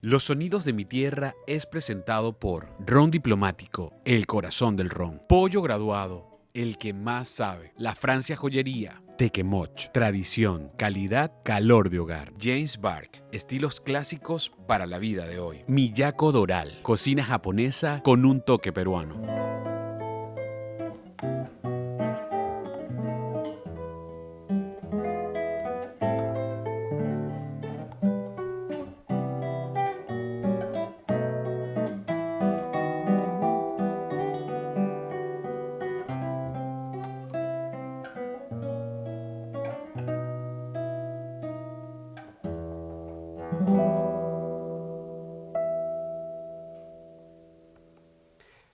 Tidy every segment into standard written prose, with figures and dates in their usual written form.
Los sonidos de mi tierra es presentado por Ron Diplomático, el corazón del ron. Pollo Graduado, el que más sabe. La Francia Joyería. Tequemoch, tradición, calidad, calor de hogar. James Bark, estilos clásicos para la vida de hoy. Miyako Doral, cocina japonesa con un toque peruano.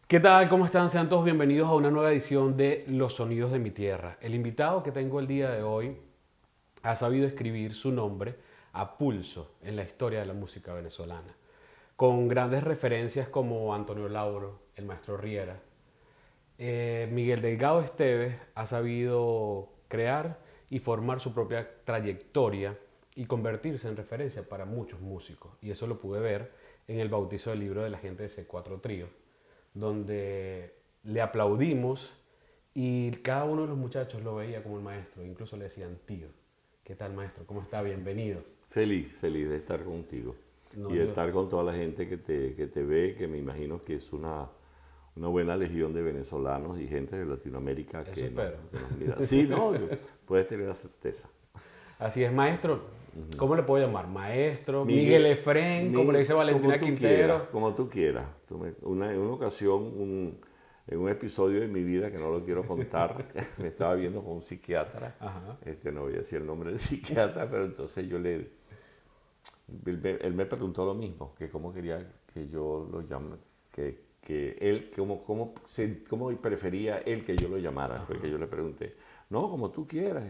¿Qué tal? ¿Cómo están? Sean todos bienvenidos a una nueva edición de Los Sonidos de mi Tierra. El invitado que tengo el día de hoy ha sabido escribir su nombre a pulso en la historia de la música venezolana, con grandes referencias como Antonio Lauro, el maestro Riera. Miguel Delgado Esteves ha sabido crear y formar su propia trayectoria y convertirse en referencia para muchos músicos. Y eso lo pude ver en el bautizo del libro de la gente de C4 Trío, donde le aplaudimos y cada uno de los muchachos lo veía como el maestro, incluso le decían tío. ¿Qué tal, maestro? ¿Cómo está? Bienvenido. Feliz de estar contigo No, y de estar con toda la gente que te ve, que me imagino que es una buena legión de venezolanos y gente de Latinoamérica Eso que espero. nos mira. Sí, no, puedes tener la certeza. Así es, maestro. ¿Cómo le puedo llamar? Maestro, Miguel Efrén, como le dice Valentina Quintero. Como tú quieras. En una ocasión, en un episodio de mi vida que no lo quiero contar, me estaba viendo con un psiquiatra. Ajá. No voy a decir el nombre del psiquiatra, pero entonces él me preguntó lo mismo, que cómo quería que yo lo llamara, que él, cómo prefería él que yo lo llamara. Fue que yo le pregunté, no, como tú quieras,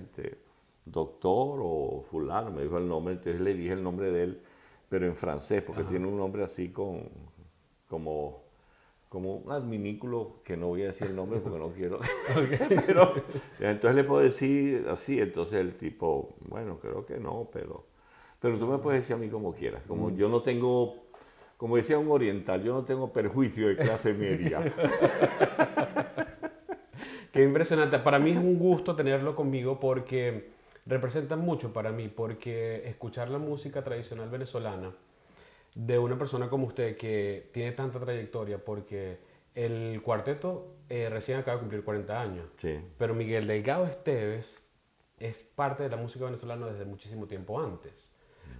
doctor o fulano, me dijo el nombre, entonces le dije el nombre de él, pero en francés, porque tiene un nombre así como un adminículo, que no voy a decir el nombre porque no quiero. Pero entonces le puedo decir así, entonces el tipo, bueno, creo que no, pero tú me puedes decir a mí como quieras. Como yo no tengo, como decía un oriental, yo no tengo perjuicio de clase media. Qué impresionante. Para mí es un gusto tenerlo conmigo porque representa mucho para mí, porque escuchar la música tradicional venezolana de una persona como usted que tiene tanta trayectoria, porque el cuarteto recién acaba de cumplir 40 años, Sí. pero Miguel Delgado Esteves es parte de la música venezolana desde muchísimo tiempo antes.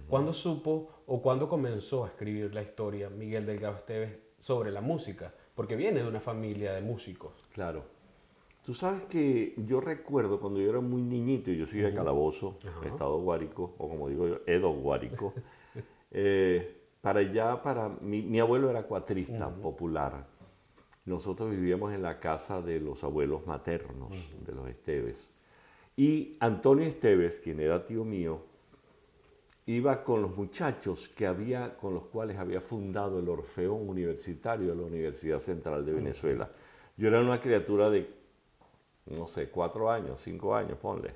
¿Cuándo supo o cuándo comenzó a escribir la historia Miguel Delgado Esteves sobre la música? Porque viene de una familia de músicos. Claro. Tú sabes que yo recuerdo cuando yo era muy niñito, y yo soy de Calabozo, Estado Guárico, o como digo yo, Edo Guárico, mi abuelo era cuatrista popular. Nosotros vivíamos en la casa de los abuelos maternos, de los Esteves. Y Antonio Esteves, quien era tío mío, iba con los muchachos con los cuales había fundado el Orfeón Universitario de la Universidad Central de Venezuela. Yo era una criatura de, no sé, 4 años, 5 años, ponle.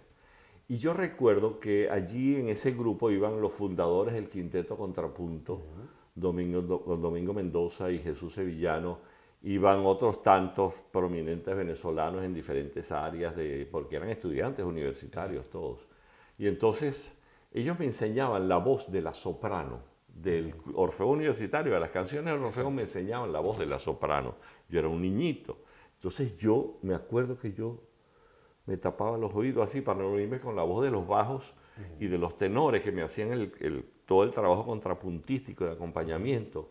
Y yo recuerdo que allí en ese grupo iban los fundadores del Quinteto Contrapunto, Domingo Mendoza y Jesús Sevillano. Iban otros tantos prominentes venezolanos en diferentes áreas, porque eran estudiantes universitarios todos. Y entonces ellos me enseñaban la voz de la soprano, del Orfeo Universitario, de las canciones del Orfeo me enseñaban la voz de la soprano. Yo era un niñito. Entonces yo me acuerdo que yo me tapaba los oídos así para no oírme con la voz de los bajos y de los tenores que me hacían todo el trabajo contrapuntístico de acompañamiento.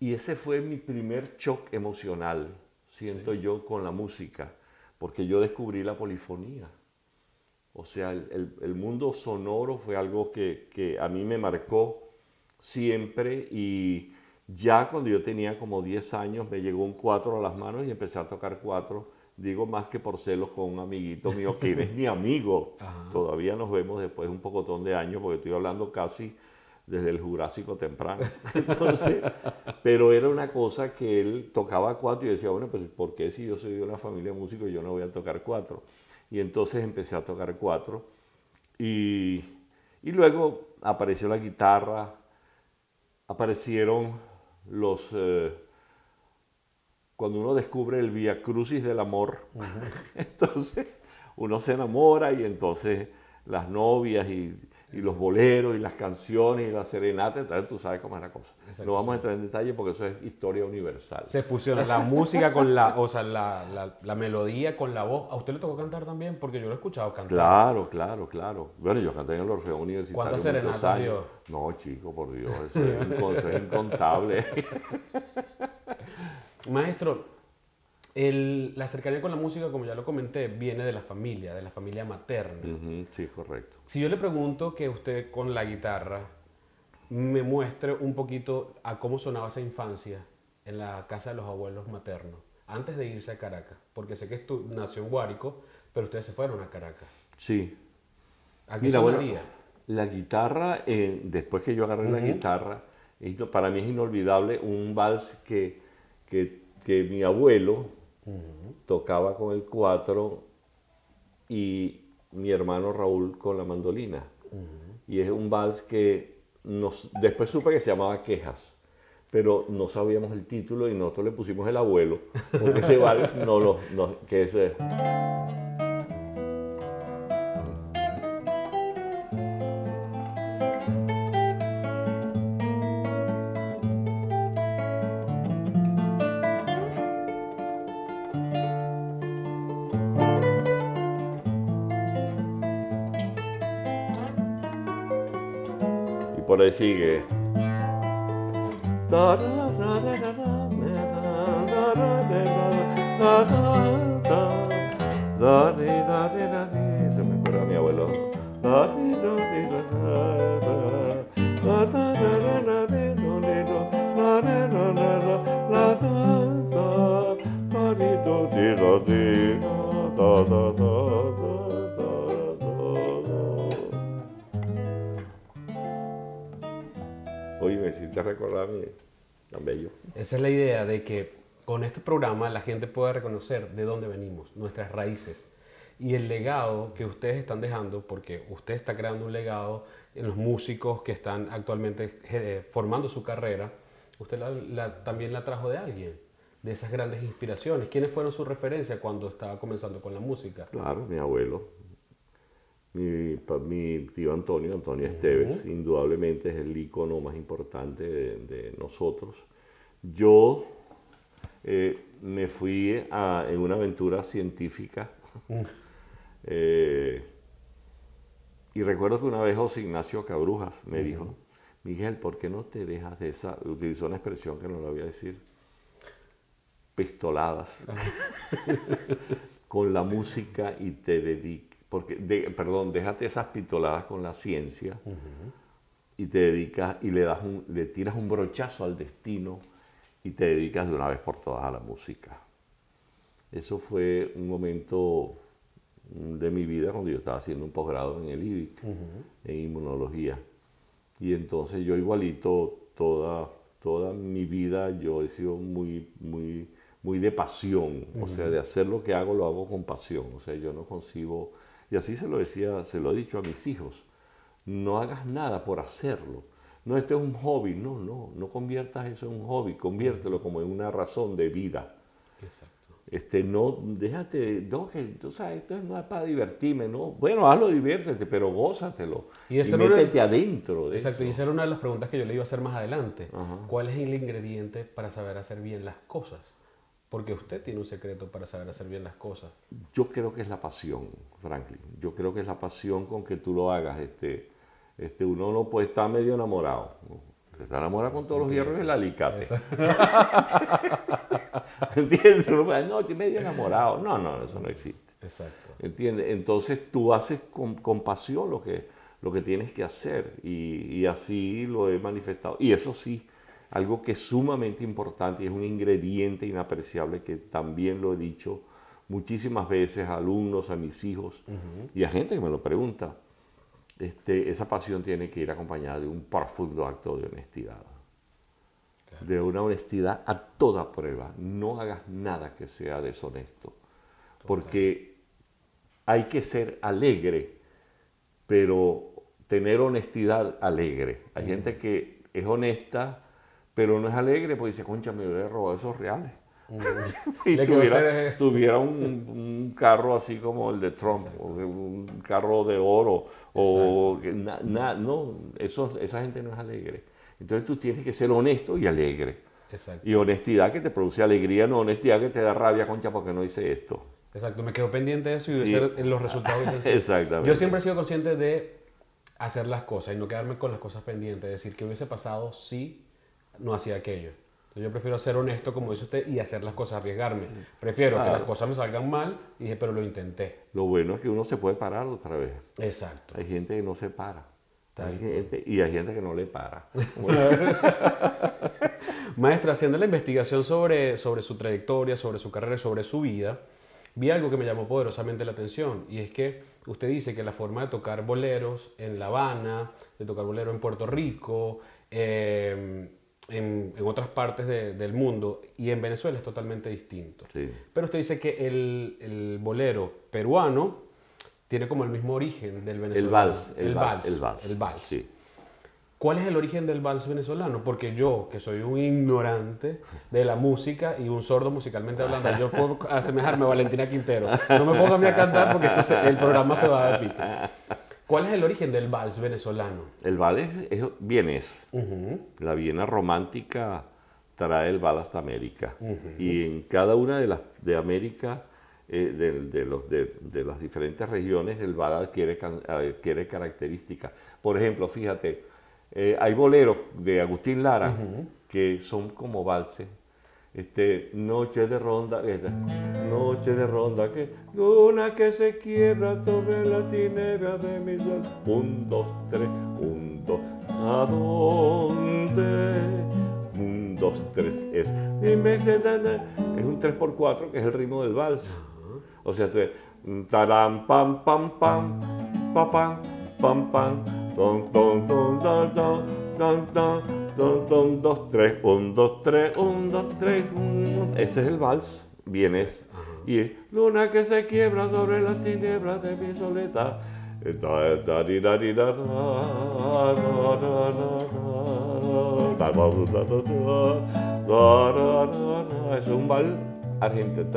Y ese fue mi primer shock emocional, siento yo, con la música, porque yo descubrí la polifonía. O sea, el mundo sonoro fue algo que a mí me marcó siempre, y ya cuando yo tenía como 10 años me llegó un cuatro a las manos y empecé a tocar cuatro, digo más que por celos, con un amiguito mío que es mi amigo. Todavía nos vemos después de un pocotón de años, porque estoy hablando casi desde el Jurásico temprano. Entonces, pero era una cosa que él tocaba cuatro y yo decía, bueno, pues ¿por qué si yo soy de una familia de músicos yo no voy a tocar cuatro? Y entonces empecé a tocar cuatro y luego apareció la guitarra, aparecieron los... cuando uno descubre el Vía Crucis del amor, entonces uno se enamora y entonces las novias y los boleros y las canciones y las serenatas, entonces tú sabes cómo es la cosa. Exacto, No vamos a sí. entrar en detalle porque eso es historia universal. Se fusiona la música con o sea, la melodía con la voz. ¿A usted le tocó cantar también? Porque yo lo he escuchado cantar. Claro, claro, claro. Bueno, yo canté en el Orfeón Universitario ¿Cuántas muchos serenatas años. dio? No, chico, por Dios, eso es incontable. Maestro, la cercanía con la música, como ya lo comenté, viene de la familia materna. Ujú, sí, correcto. Si yo le pregunto que usted con la guitarra me muestre un poquito a cómo sonaba esa infancia en la casa de los abuelos maternos, antes de irse a Caracas, porque sé que nació en Guárico, pero ustedes se fueron a Caracas. Sí. ¿A qué Mira, bueno, sonaría? la guitarra, después que yo agarré la guitarra, para mí es inolvidable un vals que mi abuelo tocaba con el cuatro y mi hermano Raúl con la mandolina. Y es un vals que después supe que se llamaba Quejas, pero no sabíamos el título y nosotros le pusimos el abuelo, porque ese vals que es... y por ahí sigue. Se me acuerda mi abuelo. Oye, me hiciste recordar tan bello. Esa es la idea de que con este programa la gente pueda reconocer de dónde venimos, nuestras raíces y el legado que ustedes están dejando, porque usted está creando un legado en los músicos que están actualmente formando su carrera. Usted también la trajo de alguien, de esas grandes inspiraciones. ¿Quiénes fueron sus referencias cuando estaba comenzando con la música? Claro, mi abuelo, mi tío Antonio Esteves, indudablemente es el ícono más importante de nosotros. Yo me fui en una aventura científica y recuerdo que una vez José Ignacio Cabrujas me dijo, Miguel, ¿por qué no te dejas de esa? Utilizó una expresión que no la voy a decir, pistoladas, con la música y te dedicas, déjate esas pistoladas con la ciencia y te dedicas y le tiras un brochazo al destino y te dedicas de una vez por todas a la música. Eso fue un momento de mi vida cuando yo estaba haciendo un posgrado en el IBIC, en inmunología. Y entonces yo igualito, toda mi vida yo he sido muy de pasión, o sea, de hacer lo que hago, lo hago con pasión. O sea, yo no concibo, y así se lo he dicho a mis hijos, no hagas nada por hacerlo. No, este es un hobby, no conviertas eso en un hobby, conviértelo como en una razón de vida. Exacto. No, déjate, no, que tú sabes, esto no es para divertirme, ¿no? Bueno, hazlo, diviértete, pero gózatelo. Y métete adentro de Exacto, eso. y esa era una de las preguntas que yo le iba a hacer más adelante. Ajá. ¿Cuál es el ingrediente para saber hacer bien las cosas? Porque usted tiene un secreto para saber hacer bien las cosas. Yo creo que es la pasión, Franklin. Yo creo que es la pasión con que tú lo hagas. Uno no puede estar medio enamorado. Está enamorado con todos los hierros del alicate. ¿Entiendes? No, estoy medio enamorado. No, eso no existe. Exacto. ¿Entiendes? Entonces tú haces con pasión lo que tienes que hacer y así lo he manifestado. Y eso sí, algo que es sumamente importante y es un ingrediente inapreciable que también lo he dicho muchísimas veces a alumnos, a mis hijos y a gente que me lo pregunta. Esa pasión tiene que ir acompañada de un profundo acto de honestidad. Claro. De una honestidad a toda prueba. No hagas nada que sea deshonesto. Total. Porque hay que ser alegre, pero tener honestidad alegre. Hay gente que es honesta, pero no es alegre, porque dice, concha, me hubiera robado esos reales. Y tuviera un carro así como el de Trump, o un carro de oro, o no, esa gente no es alegre. Entonces tú tienes que ser honesto y alegre. Exacto. Y honestidad que te produce alegría, no honestidad que te da rabia, concha, porque no hice esto. Exacto, me quedo pendiente de eso y de Sí. ser los resultados. Exactamente. Yo siempre he sido consciente de hacer las cosas y no quedarme con las cosas pendientes, decir que hubiese pasado si no hacía aquello. Entonces yo prefiero ser honesto, como dice usted, y hacer las cosas, arriesgarme. Sí. Prefiero que las cosas me salgan mal y dije, pero lo intenté. Lo bueno es que uno se puede parar otra vez. Exacto. Hay gente que no se para. Y hay gente que no le para. Maestra, haciendo la investigación sobre su trayectoria, sobre su carrera, sobre su vida, vi algo que me llamó poderosamente la atención, y es que usted dice que la forma de tocar boleros en La Habana, de tocar bolero en Puerto Rico, en otras partes del mundo y en Venezuela es totalmente distinto. Sí. Pero usted dice que el bolero peruano tiene como el mismo origen del venezolano. El vals. Sí. ¿Cuál es el origen del vals venezolano? Porque yo, que soy un ignorante de la música y un sordo musicalmente hablando, yo puedo asemejarme a Valentina Quintero. No me pongo a mí a cantar porque el programa se va de pico. ¿Cuál es el origen del vals venezolano? El vals es vienés. La Viena romántica trae el vals hasta América. Y en cada una de América, de las diferentes regiones, el vals adquiere características. Por ejemplo, fíjate, hay boleros de Agustín Lara que son como valses. Noche de ronda, que luna que se quiebra sobre la tiniebla de mi sol. 1, 2, 3, 1, 2, ¿a dónde? 1, 2, 3 es un 3x4 que es el ritmo del vals. O sea, taram, pam, pam, pam, pam, pam, pam, pam, ton, ton, ton, ton, ton, ton, ton. 1, 2, 3, 1, 2, 3, 1, 2, 3, 1. Ese es el vals vienés. Y es luna que se quiebra sobre las tinieblas de mi soledad. Es un vals argentino.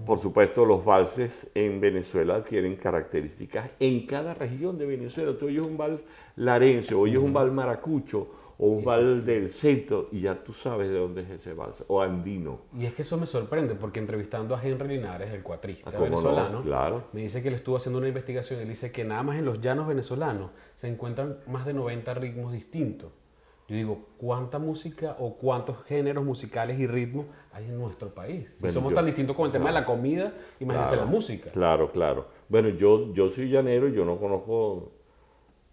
Por supuesto, los valses en Venezuela adquieren características en cada región de Venezuela. Tú oyes un vals larense, oyes un vals maracucho o un vals del centro y ya tú sabes de dónde es ese vals, o andino. Y es que eso me sorprende porque entrevistando a Henry Linares, el cuatrista venezolano, no? Claro. Me dice que él estuvo haciendo una investigación y él dice que nada más en los llanos venezolanos se encuentran más de 90 ritmos distintos. Yo digo, ¿cuánta música o cuántos géneros musicales y ritmos hay en nuestro país? Si somos tan distintos con el tema de la comida, imagínense la música. Claro. Bueno, yo soy llanero, yo no conozco,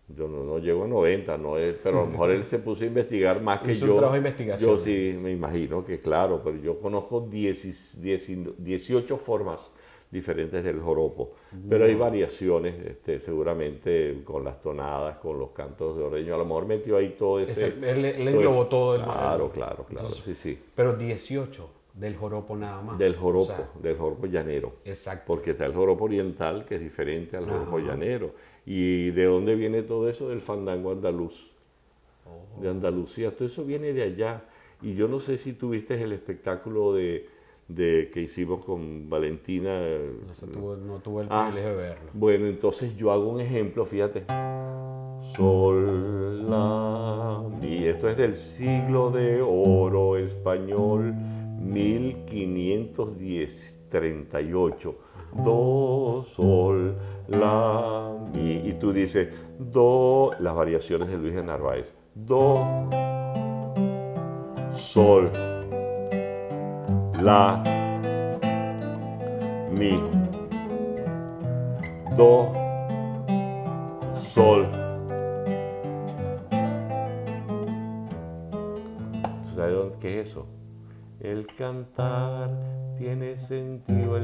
yo no llego a 90, pero a lo mejor él se puso a investigar más que yo. Un trabajo de investigación. Yo sí, me imagino que claro, pero yo conozco 18 formas diferentes del joropo, pero hay variaciones, seguramente con las tonadas, con los cantos de ordeño, a lo mejor metió ahí todo ese... Él englobó todo el... Claro, entonces, sí. Pero 18 del joropo nada más. Del joropo llanero. Exacto. Porque está el joropo oriental, que es diferente al joropo llanero. ¿Y de dónde viene todo eso? Del fandango andaluz. De Andalucía, todo eso viene de allá. Y yo no sé si tuviste el espectáculo que hicimos con Valentina. No tuve el privilegio de verlo. Bueno, entonces yo hago un ejemplo, fíjate. Sol, la, mi. Esto es del siglo de oro español, 1538. Do, sol, la, mi. Y tú dices, do, las variaciones de Luis de Narváez. Do, sol, la, mi, do, sol. ¿Sabes qué es eso? El cantar tiene sentido,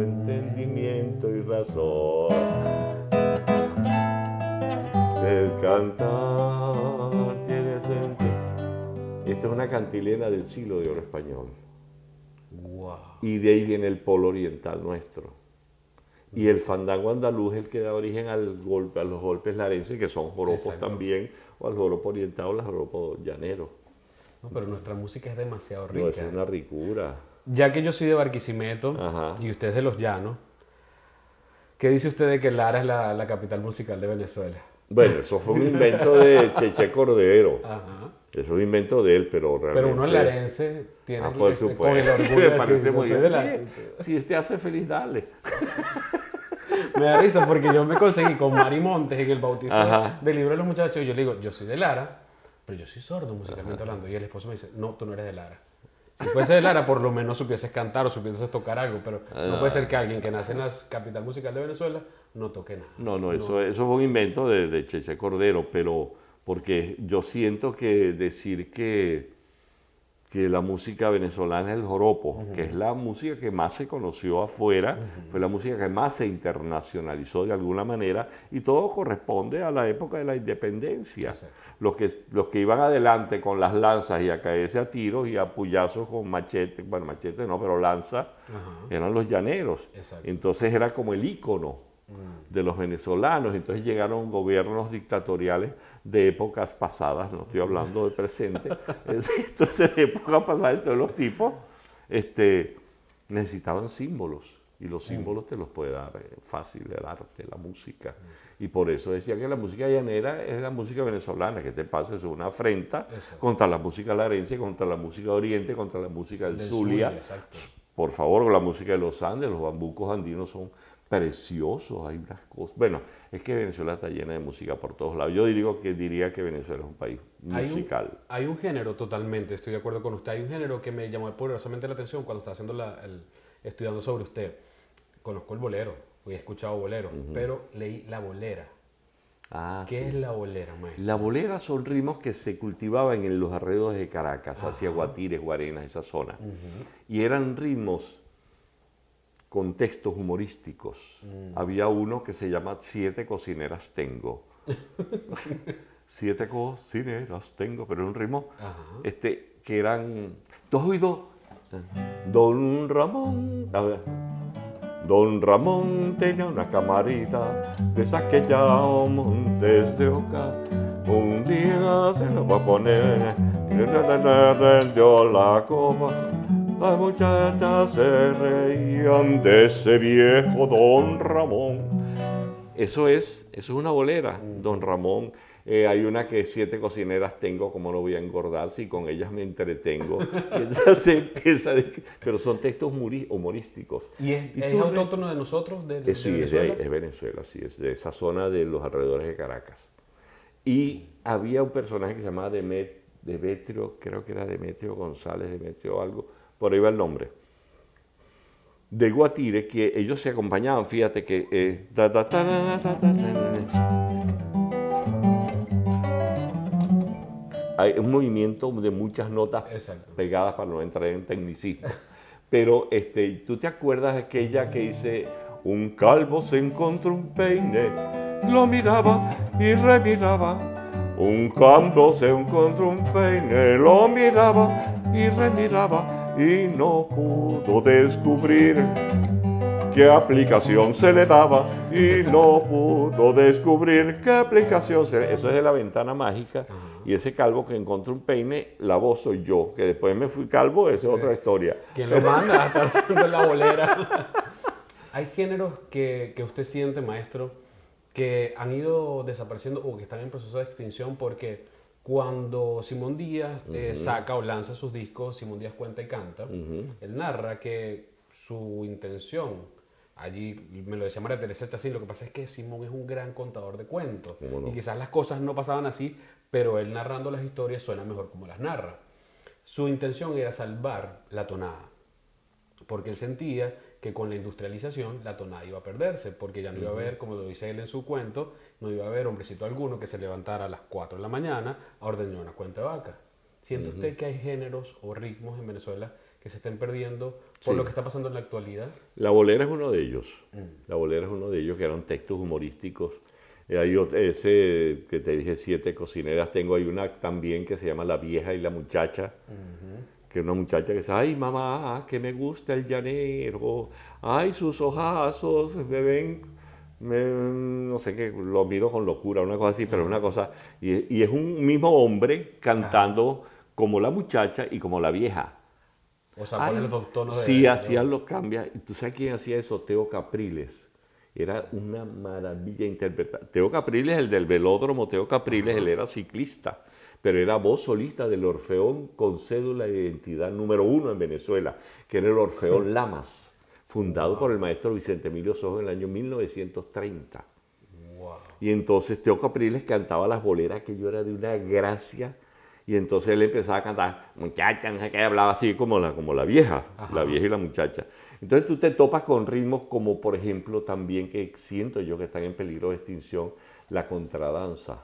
entendimiento y razón. El cantar tiene sentido. Esta es una cantilena del siglo de oro español. Wow. Y de ahí viene el polo oriental nuestro. Y el fandango andaluz es el que da origen al golpe, a los golpes larenses, que son joropos Exacto. también, o al joropo oriental o al joropo llanero. No, pero nuestra música es demasiado No, eso rica. es una ricura. Ya que yo soy de Barquisimeto Ajá. y usted es de Los Llanos, ¿qué dice usted de que Lara es la capital musical de Venezuela? Bueno, eso fue un invento de Cheche Cordero. Ajá. Eso es un invento de él, pero realmente... Pero uno en larense tiene Ah, por con el supuesto. orgullo Me de parece decir, muy "Yo soy de bien. Si te hace feliz, dale. Me da risa porque yo me conseguí con Mari Montes en el bautizo Ajá. del libro de los muchachos y yo le digo, yo soy de Lara, pero yo soy sordo musicalmente hablando. Y el esposo me dice, no, tú no eres de Lara. Si fuese de Lara, por lo menos supieses cantar o supieses tocar algo, pero no puede ser que alguien que nace en la capital musical de Venezuela no toque nada. No, eso fue un invento de Cheche Cordero, pero porque yo siento que decir que la música venezolana es el joropo, que es la música que más se conoció afuera, fue la música que más se internacionalizó de alguna manera, y todo corresponde a la época de la independencia. Exacto. Los que iban adelante con las lanzas y a caerse a tiros y a puyazos con machete, bueno, machete no, pero lanza, Ajá. eran los llaneros. Exacto. Entonces era como el ícono de los venezolanos. Entonces llegaron gobiernos dictatoriales de épocas pasadas, no estoy hablando del presente, entonces de épocas pasadas, entonces los tipos necesitaban símbolos, y los símbolos te los puede dar fácil el arte, la música. Y por eso decía que la música llanera es la música venezolana, que te pasa, es una afrenta contra la música larense, contra la música de Oriente, contra la música del Zulia. Exacto. Por favor, la música de los Andes, los bambucos andinos son preciosos, hay unas cosas. Bueno, es que Venezuela está llena de música por todos lados. Yo diría que Venezuela es un país musical. Hay un género totalmente, estoy de acuerdo con usted, hay un género que me llamó poderosamente la atención cuando estaba haciendo estudiando sobre usted. Conozco el bolero, he escuchado bolero, pero leí la bolera. Ah, ¿Qué sí. es la bolera, maestro? La bolera son ritmos que se cultivaban en los alrededores de Caracas, hacia Guatires, Guarenas, esa zona. Y eran ritmos con textos humorísticos. Había uno que se llama Siete cocineras tengo. Siete cocineras tengo, pero era un ritmo que eran... ¿Tú has oído? Don Ramón... A ver. Don Ramón tenía una camarita de esas que llaman Montes de Oca. Un día se lo va a poner y le dio la copa. Las muchachas se reían de ese viejo Don Ramón. Eso es una bolera, Don Ramón. Hay una que siete cocineras tengo, como no voy a engordar, si con ellas me entretengo. Y entonces empieza, pero son textos humorísticos. ¿Y es autóctono de nosotros, de Sí, Venezuela? es Venezuela, sí, es de esa zona de los alrededores de Caracas. Y había un personaje que se llamaba Demetrio, creo que era Demetrio González, Demetrio algo, por ahí va el nombre, de Guatire, que ellos se acompañaban, fíjate que... hay un movimiento de muchas notas pegadas para no entrar en tecnicismo. Pero tú te acuerdas de aquella que dice: un calvo se encontró un peine, lo miraba y remiraba. Un calvo se encontró un peine, lo miraba y remiraba, y no pudo descubrir qué aplicación se le daba, y no pudo descubrir qué aplicación se le... Eso es de La Ventana Mágica. Y ese calvo que encontró un peine, la voz soy yo, que después me fui calvo, esa es otra historia. ¿Quién lo manda a estar haciendo la bolera? ¿Hay géneros que usted siente, maestro, que han ido desapareciendo o que están en proceso de extinción? Porque cuando Simón Díaz saca o lanza sus discos, Simón Díaz cuenta y canta, él narra que su intención, allí me lo decía María Teresa Chacín, lo que pasa es que Simón es un gran contador de cuentos. No? Y quizás las cosas no pasaban así, pero él narrando las historias suena mejor como las narra. Su intención era salvar la tonada, porque él sentía que con la industrialización la tonada iba a perderse, porque ya no iba a haber, como lo dice él en su cuento, no iba a haber hombrecito alguno que se levantara a las 4 de la mañana a ordeñar una cuenta de vaca. ¿Siente usted que hay géneros o ritmos en Venezuela que se estén perdiendo por lo que está pasando en la actualidad? La bolera es uno de ellos. La bolera es uno de ellos, que eran textos humorísticos. Hay ese que te dije, siete cocineras. Hay una también que se llama La Vieja y la Muchacha, que una muchacha que dice, ay mamá, que me gusta el llanero, ay sus ojazos, me ven, no sé qué, lo miro con locura, una cosa así, pero una cosa, y es un mismo hombre cantando como la muchacha y como la vieja. O sea, Ay, poner los dos tonos sí, hacía voz. los cambios. ¿Y tú sabes quién hacía eso? Teo Capriles. Era una maravilla interpretar. Teo Capriles, el del velódromo, Teo Capriles, él era ciclista, pero era voz solista del Orfeón con cédula de identidad número 1 en Venezuela, que era el Orfeón Lamas, fundado por el maestro Vicente Emilio Sojo en el año 1930. Wow. Y entonces Teo Capriles cantaba las boleras, que yo era de una gracia. Y entonces él empezaba a cantar, muchacha, no sé qué, hablaba así como la vieja, la vieja y la muchacha. Entonces tú te topas con ritmos como, por ejemplo, también que siento yo que están en peligro de extinción, la contradanza.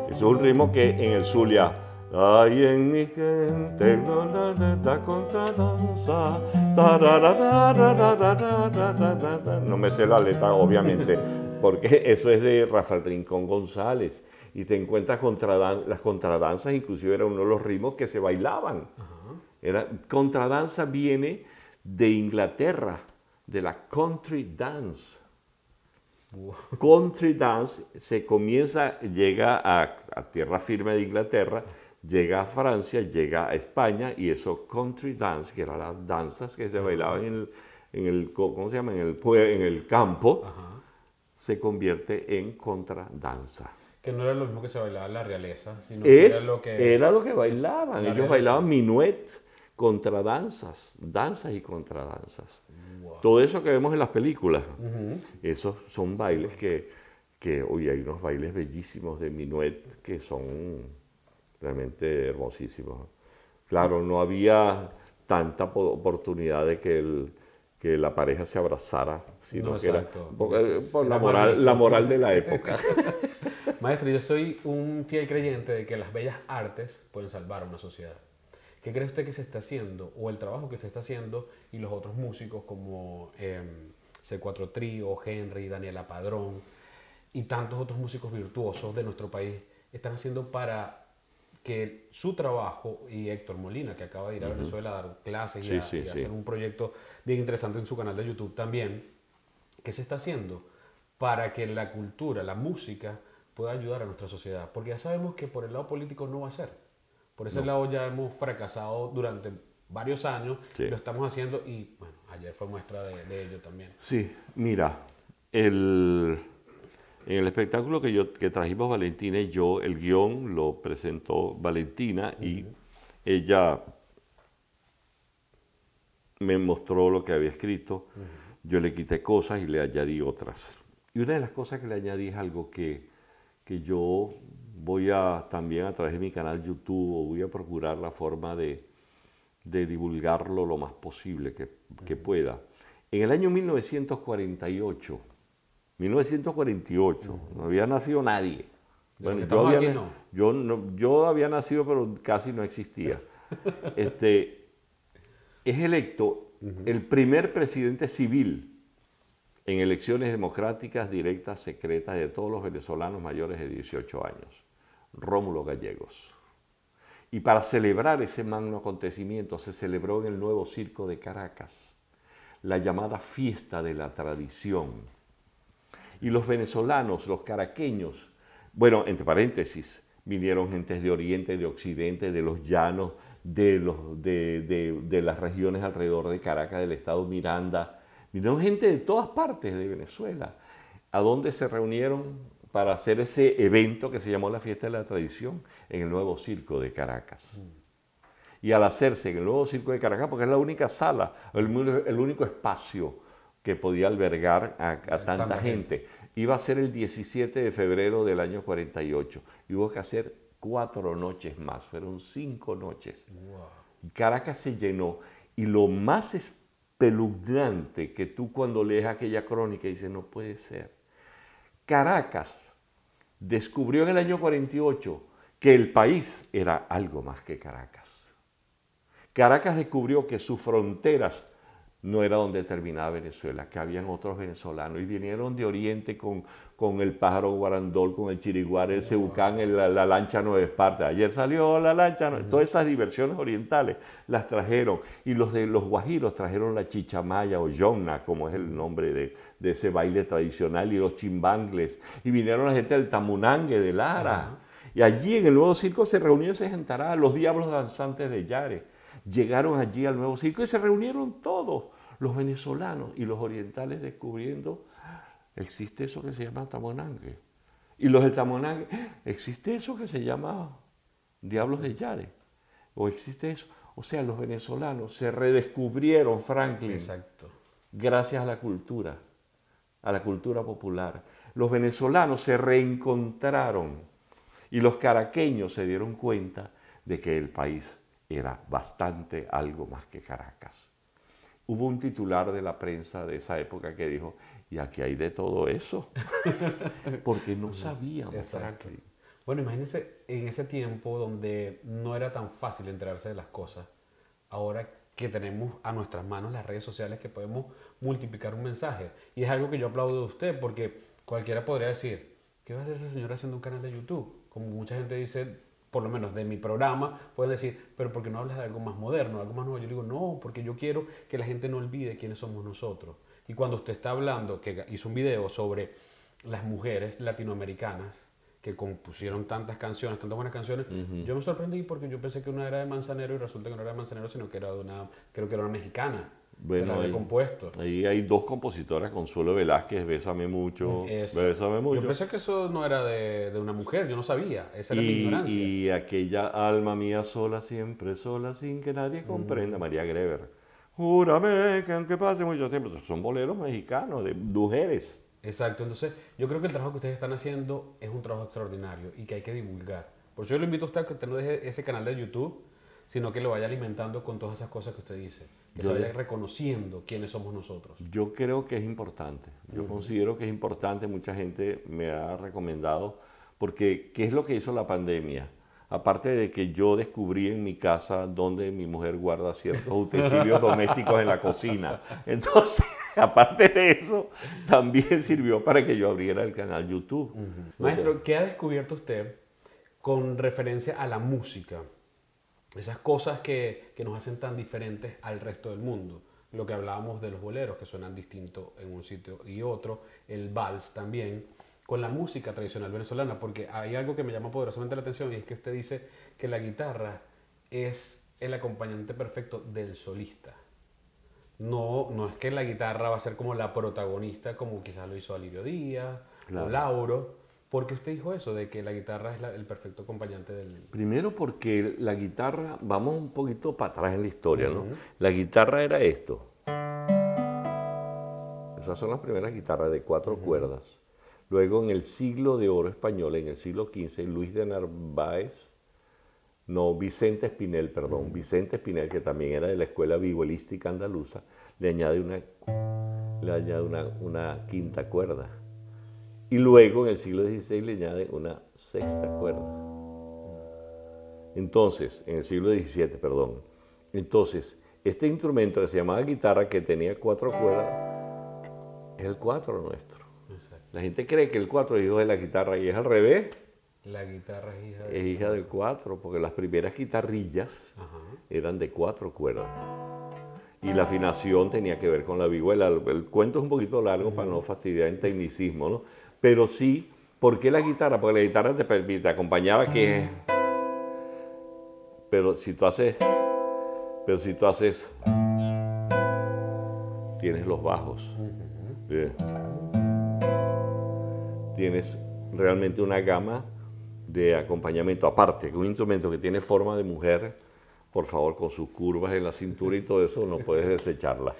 Eso es un ritmo que en el Zulia, hay en mi gente la contradanza. No me sé la letra, obviamente, porque eso es de Rafael Rincón González. Y te encuentras las contradanzas, inclusive era uno de los ritmos que se bailaban. Contradanza viene de Inglaterra, de la country dance. Country dance se comienza, llega a tierra firme de Inglaterra, llega a Francia, llega a España, y eso country dance, que eran las danzas que se bailaban ¿cómo se llama? En el campo, se convierte en contradanza. Que no era lo mismo que se bailaba en la realeza, sino que Era lo que bailaban. Ellos realeza. bailaban minuet, contradanzas, danzas y contradanzas. Wow. Todo eso que vemos en las películas, esos son bailes hoy hay unos bailes bellísimos de minuet que son realmente hermosísimos. Claro, no había tanta oportunidad de que la pareja se abrazara, sino No, que era exacto. por la moral de la época. Maestro, yo soy un fiel creyente de que las bellas artes pueden salvar a una sociedad. ¿Qué cree usted que se está haciendo, o el trabajo que usted está haciendo y los otros músicos como C4 Trío, Henry, Daniela Padrón y tantos otros músicos virtuosos de nuestro país están haciendo para que su trabajo, y Héctor Molina, que acaba de ir a Venezuela a dar clases y hacer un proyecto bien interesante en su canal de YouTube también, ¿qué se está haciendo para que la cultura, la música pueda ayudar a nuestra sociedad? Porque ya sabemos que por el lado político no va a ser. Por ese lado ya hemos fracasado durante varios años, lo estamos haciendo y bueno, ayer fue muestra de ello también. Sí, mira, en el espectáculo que trajimos Valentina y yo, el guión lo presentó Valentina y ella me mostró lo que había escrito, yo le quité cosas y le añadí otras. Y una de las cosas que le añadí es algo que yo voy también a través de mi canal YouTube, voy a procurar la forma de divulgarlo lo más posible que pueda. En el año 1948, no había nacido nadie. Bueno, yo había nacido, pero casi no existía. Es electo el primer presidente civil en elecciones democráticas, directas, secretas de todos los venezolanos mayores de 18 años, Rómulo Gallegos. Y para celebrar ese magno acontecimiento se celebró en el nuevo Circo de Caracas la llamada Fiesta de la Tradición. Y los venezolanos, los caraqueños, bueno, entre paréntesis, vinieron gentes de Oriente, de Occidente, de los llanos, de las regiones alrededor de Caracas, del estado Miranda. Vinieron gente de todas partes de Venezuela, a donde se reunieron para hacer ese evento que se llamó la Fiesta de la Tradición en el nuevo Circo de Caracas. Y al hacerse en el nuevo Circo de Caracas, porque es la única sala, el único espacio que podía albergar a tanta gente, iba a ser el 17 de febrero del año 48. Y hubo que hacer 4 noches más, fueron 5 noches. Wow. Caracas se llenó. Y lo más espeluznante que tú cuando lees aquella crónica dices, no puede ser. Caracas, descubrió en el año 48 que el país era algo más que Caracas. Caracas descubrió que sus fronteras no era donde terminaba Venezuela, que habían otros venezolanos y vinieron de Oriente con el pájaro guarandol, con el chiriguar, el cebucán, la lancha Nueva Esparta. Ayer salió la lancha, todas esas diversiones orientales las trajeron. Y los de los guajiros trajeron la chichamaya o yonna, como es el nombre de ese baile tradicional, y los chimbangles. Y vinieron la gente del tamunangue, de Lara. Y allí en el Nuevo Circo se reunió ese gentará, los diablos danzantes de Yare. Llegaron allí al Nuevo Circo y se reunieron todos, los venezolanos y los orientales, descubriendo, existe eso que se llama tamonangue. Y los del tamonangue, existe eso que se llama diablos de Yare. O existe eso. O sea, los venezolanos se redescubrieron, Franklin. Exacto. Gracias a la cultura popular. Los venezolanos se reencontraron y los caraqueños se dieron cuenta de que el país era bastante algo más que Caracas. Hubo un titular de la prensa de esa época que dijo, ¿y aquí hay de todo eso? Porque no sabíamos, Franklin. Bueno, imagínense en ese tiempo donde no era tan fácil enterarse de las cosas, ahora que tenemos a nuestras manos las redes sociales que podemos multiplicar un mensaje. Y es algo que yo aplaudo de usted, porque cualquiera podría decir, ¿qué va a hacer ese señor haciendo un canal de YouTube? Como mucha gente dice, por lo menos de mi programa, pueden decir, pero ¿por qué no hablas de algo más moderno, algo más nuevo? Yo digo, no, porque yo quiero que la gente no olvide quiénes somos nosotros. Y cuando usted está hablando, que hizo un video sobre las mujeres latinoamericanas que compusieron tantas canciones, tantas buenas canciones, yo me sorprendí porque yo pensé que una era de Manzanero y resulta que no era de Manzanero, sino que era de una, creo que era una mexicana. Bueno, que la había compuesto. Ahí hay dos compositoras, Consuelo Velázquez, Bésame Mucho, Eso. Bésame Mucho. Yo pensé que eso no era de una mujer, yo no sabía, esa era mi ignorancia. Y aquella alma mía sola, siempre sola, sin que nadie comprenda, María Greber. Júrame que aunque pase mucho tiempo, son boleros mexicanos, de mujeres. Exacto, entonces yo creo que el trabajo que ustedes están haciendo es un trabajo extraordinario y que hay que divulgar. Por eso yo lo invito a usted a que usted no deje ese canal de YouTube, sino que lo vaya alimentando con todas esas cosas que usted dice, que se vaya reconociendo quiénes somos nosotros. Yo creo que es importante, yo considero que es importante, mucha gente me ha recomendado, porque ¿qué es lo que hizo la pandemia? Aparte de que yo descubrí en mi casa donde mi mujer guarda ciertos utensilios domésticos en la cocina. Entonces, aparte de eso, también sirvió para que yo abriera el canal YouTube. Maestro, ¿qué ha descubierto usted con referencia a la música? Esas cosas que nos hacen tan diferentes al resto del mundo. Lo que hablábamos de los boleros, que suenan distinto en un sitio y otro. El vals también. Con la música tradicional venezolana, porque hay algo que me llama poderosamente la atención y es que usted dice que la guitarra es el acompañante perfecto del solista. No es que la guitarra va a ser como la protagonista, como quizás lo hizo Alirio Díaz o Lauro. ¿Por qué usted dijo eso, de que la guitarra es el perfecto acompañante del...? Primero porque la guitarra, vamos un poquito para atrás en la historia, ¿no? La guitarra era esto. Esas son las primeras guitarras de 4 cuerdas. Luego, en el siglo de oro español, en el siglo XV, Luis de Narváez, Vicente Espinel, Vicente Espinel, que también era de la escuela vihuelística andaluza, le añade una quinta cuerda. Y luego, en el siglo XVI, le añade una sexta cuerda. Entonces, en el siglo XVII, Entonces, este instrumento que se llamaba guitarra, que tenía 4 cuerdas, es el 4 nuestro. La gente cree que el 4 es hijo de la guitarra y es al revés. La guitarra es hija del 4, porque las primeras guitarrillas eran de 4 cuerdas. Y la afinación tenía que ver con la vihuela. El cuento es un poquito largo para no fastidiar en tecnicismo, ¿no? Pero sí, ¿por qué la guitarra? Porque la guitarra te acompañaba que... Pero si tú haces... Tienes los bajos. Tienes realmente una gama de acompañamiento. Aparte, que un instrumento que tiene forma de mujer, por favor, con sus curvas en la cintura y todo eso, no puedes desecharla.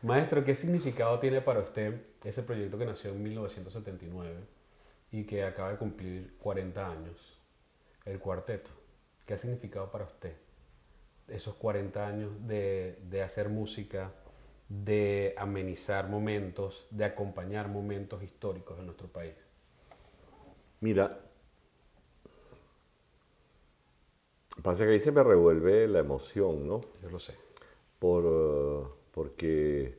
Maestro, ¿qué significado tiene para usted ese proyecto que nació en 1979 y que acaba de cumplir 40 años? El cuarteto. ¿Qué ha significado para usted esos 40 años de hacer música, de amenizar momentos, de acompañar momentos históricos en nuestro país? Mira, pasa que ahí se me revuelve la emoción, ¿no? Yo lo sé. Porque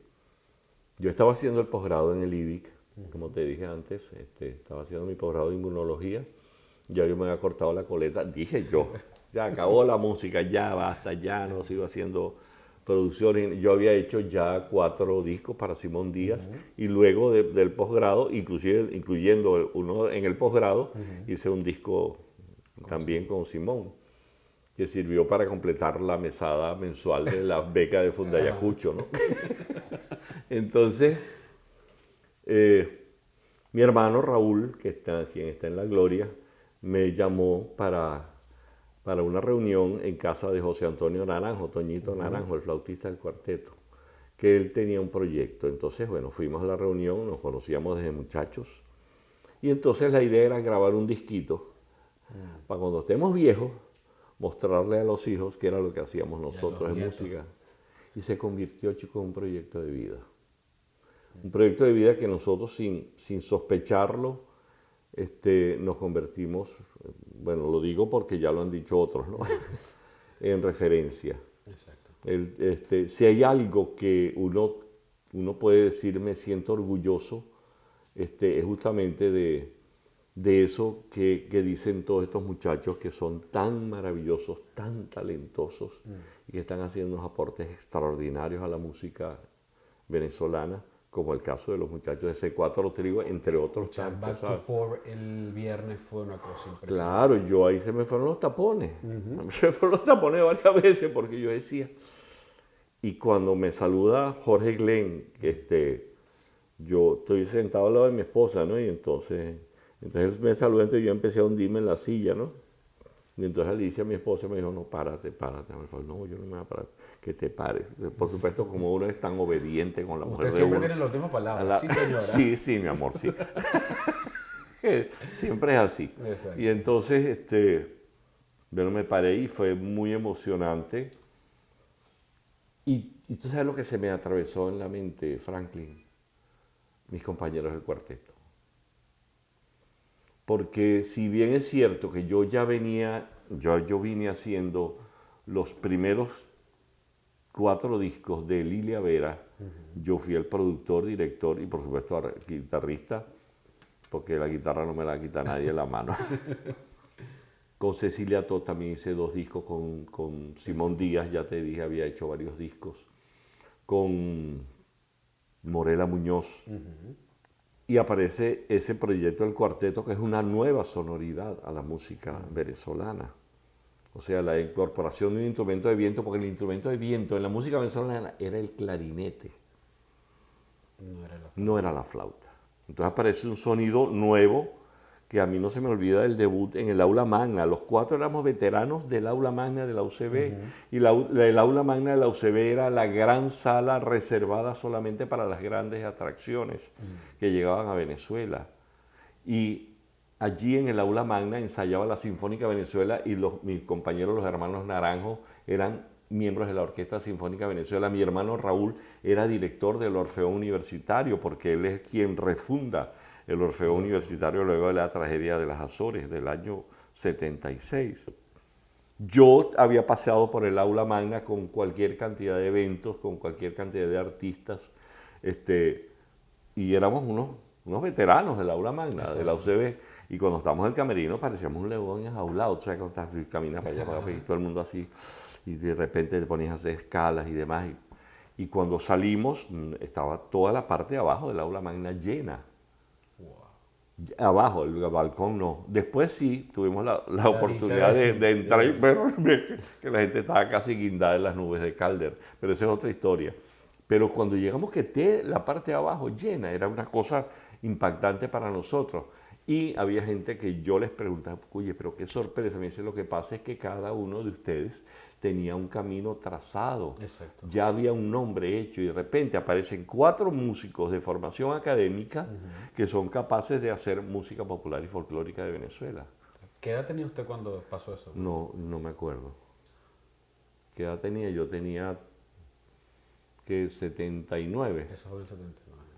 yo estaba haciendo el posgrado en el IBIC, como te dije antes, estaba haciendo mi posgrado de inmunología, ya yo me había cortado la coleta, dije yo, ya acabó la música, ya basta, ya no sigo haciendo producciones. Yo había hecho ya 4 discos para Simón Díaz y luego del posgrado, incluyendo uno en el posgrado, hice un disco también con Simón, que sirvió para completar la mesada mensual de la beca de Fundayacucho, ¿no? Entonces, mi hermano Raúl, quien está en la gloria, me llamó para una reunión en casa de José Antonio Naranjo, Toñito Naranjo, el flautista del cuarteto, que él tenía un proyecto. Entonces, bueno, fuimos a la reunión, nos conocíamos desde muchachos, y entonces la idea era grabar un disquito para cuando estemos viejos, mostrarle a los hijos qué era lo que hacíamos nosotros en música. Y se convirtió, chicos, en un proyecto de vida. Un proyecto de vida que nosotros, sin sospecharlo, nos convertimos, bueno, lo digo porque ya lo han dicho otros, ¿no? En referencia. Exacto. Si hay algo que uno puede decir, me siento orgulloso, es justamente de eso que dicen todos estos muchachos que son tan maravillosos, tan talentosos y que están haciendo unos aportes extraordinarios a la música venezolana, como el caso de los muchachos de C4 Trigo, entre otros tantos. Back to Four el viernes fue una cosa impresionante. Claro, ahí se me fueron los tapones. Se me fueron los tapones varias veces porque yo decía. Y cuando me saluda Jorge Glenn, yo estoy sentado al lado de mi esposa, ¿no? Y entonces él me saluda, entonces yo empecé a hundirme en la silla, ¿no? Y entonces Alicia, mi esposa, me dijo, no, párate. Me dijo, no, yo no me voy a parar, que te pares. Por supuesto, como uno es tan obediente con la mujer de uno. Usted siempre tiene las últimas palabras, sí, señora. Sí, mi amor, sí. Siempre es así. Exacto. Y entonces, yo me paré y fue muy emocionante. Y tú sabes lo que se me atravesó en la mente, Franklin, mis compañeros del cuarteto. Porque si bien es cierto que yo vine haciendo los primeros 4 discos de Lilia Vera, yo fui el productor, director y por supuesto guitarrista, porque la guitarra no me la quita nadie de la mano. Con Cecilia Todd también hice 2 discos, con Simón Díaz, ya te dije, había hecho varios discos, con Morela Muñoz. Y aparece ese proyecto del cuarteto, que es una nueva sonoridad a la música venezolana. O sea, la incorporación de un instrumento de viento, porque el instrumento de viento en la música venezolana era el clarinete, no era la flauta. Entonces aparece un sonido nuevo que a mí no se me olvida del debut en el aula magna. Los 4 éramos veteranos del aula magna de la UCB, y el aula magna de la UCB era la gran sala reservada solamente para las grandes atracciones que llegaban a Venezuela. Y allí en el aula magna ensayaba la Sinfónica Venezuela y mis compañeros, los hermanos Naranjo, eran miembros de la Orquesta Sinfónica Venezuela. Mi hermano Raúl era director del Orfeón Universitario, porque él es quien refunda el Orfeón Universitario luego de la tragedia de las Azores del año 76. Yo había paseado por el aula magna con cualquier cantidad de eventos, con cualquier cantidad de artistas, y éramos unos veteranos del aula magna, de la UCB, y cuando estábamos en el camerino parecíamos un león enjaulado, o sea, cuando caminas para allá, para acá, y todo el mundo así, y de repente te ponías a hacer escalas y demás, y cuando salimos estaba toda la parte de abajo del aula magna llena. Abajo, el balcón no. Después sí, tuvimos la oportunidad de entrar y ver que la gente estaba casi guindada en las nubes de Calder, pero esa es otra historia. Pero cuando llegamos que la parte de abajo llena, era una cosa impactante para nosotros. Y había gente que yo les preguntaba, oye, pero qué sorpresa. Me dice, lo que pasa es que cada uno de ustedes tenía un camino trazado. Exacto. Ya había un nombre hecho y de repente aparecen 4 músicos de formación académica que son capaces de hacer música popular y folclórica de Venezuela. ¿Qué edad tenía usted cuando pasó eso? No me acuerdo. ¿Qué edad tenía? Yo tenía que 79. Eso fue el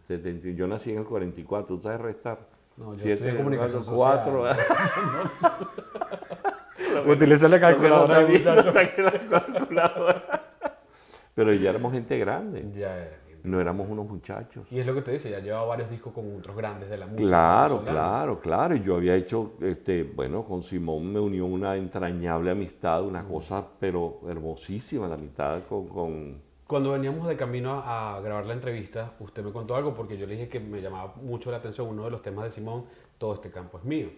79. Yo nací en el 44, ¿tú sabes restar? No, yo 7, estudié comunicación 4. Utiliza la calculadora, No, muchacho. no saqué la calculadora. Pero ya éramos gente grande, Ya, no éramos unos muchachos. y es lo que te dice, ya lleva varios discos con otros grandes de la música Claro, venezolana. claro, claro. Y yo había hecho, bueno, con Simón me unió una entrañable amistad, una cosa, pero hermosísima la amistad con... Cuando veníamos de camino a grabar la entrevista, usted me contó algo porque yo le dije que me llamaba mucho la atención uno de los temas de Simón, Todo este campo es mío.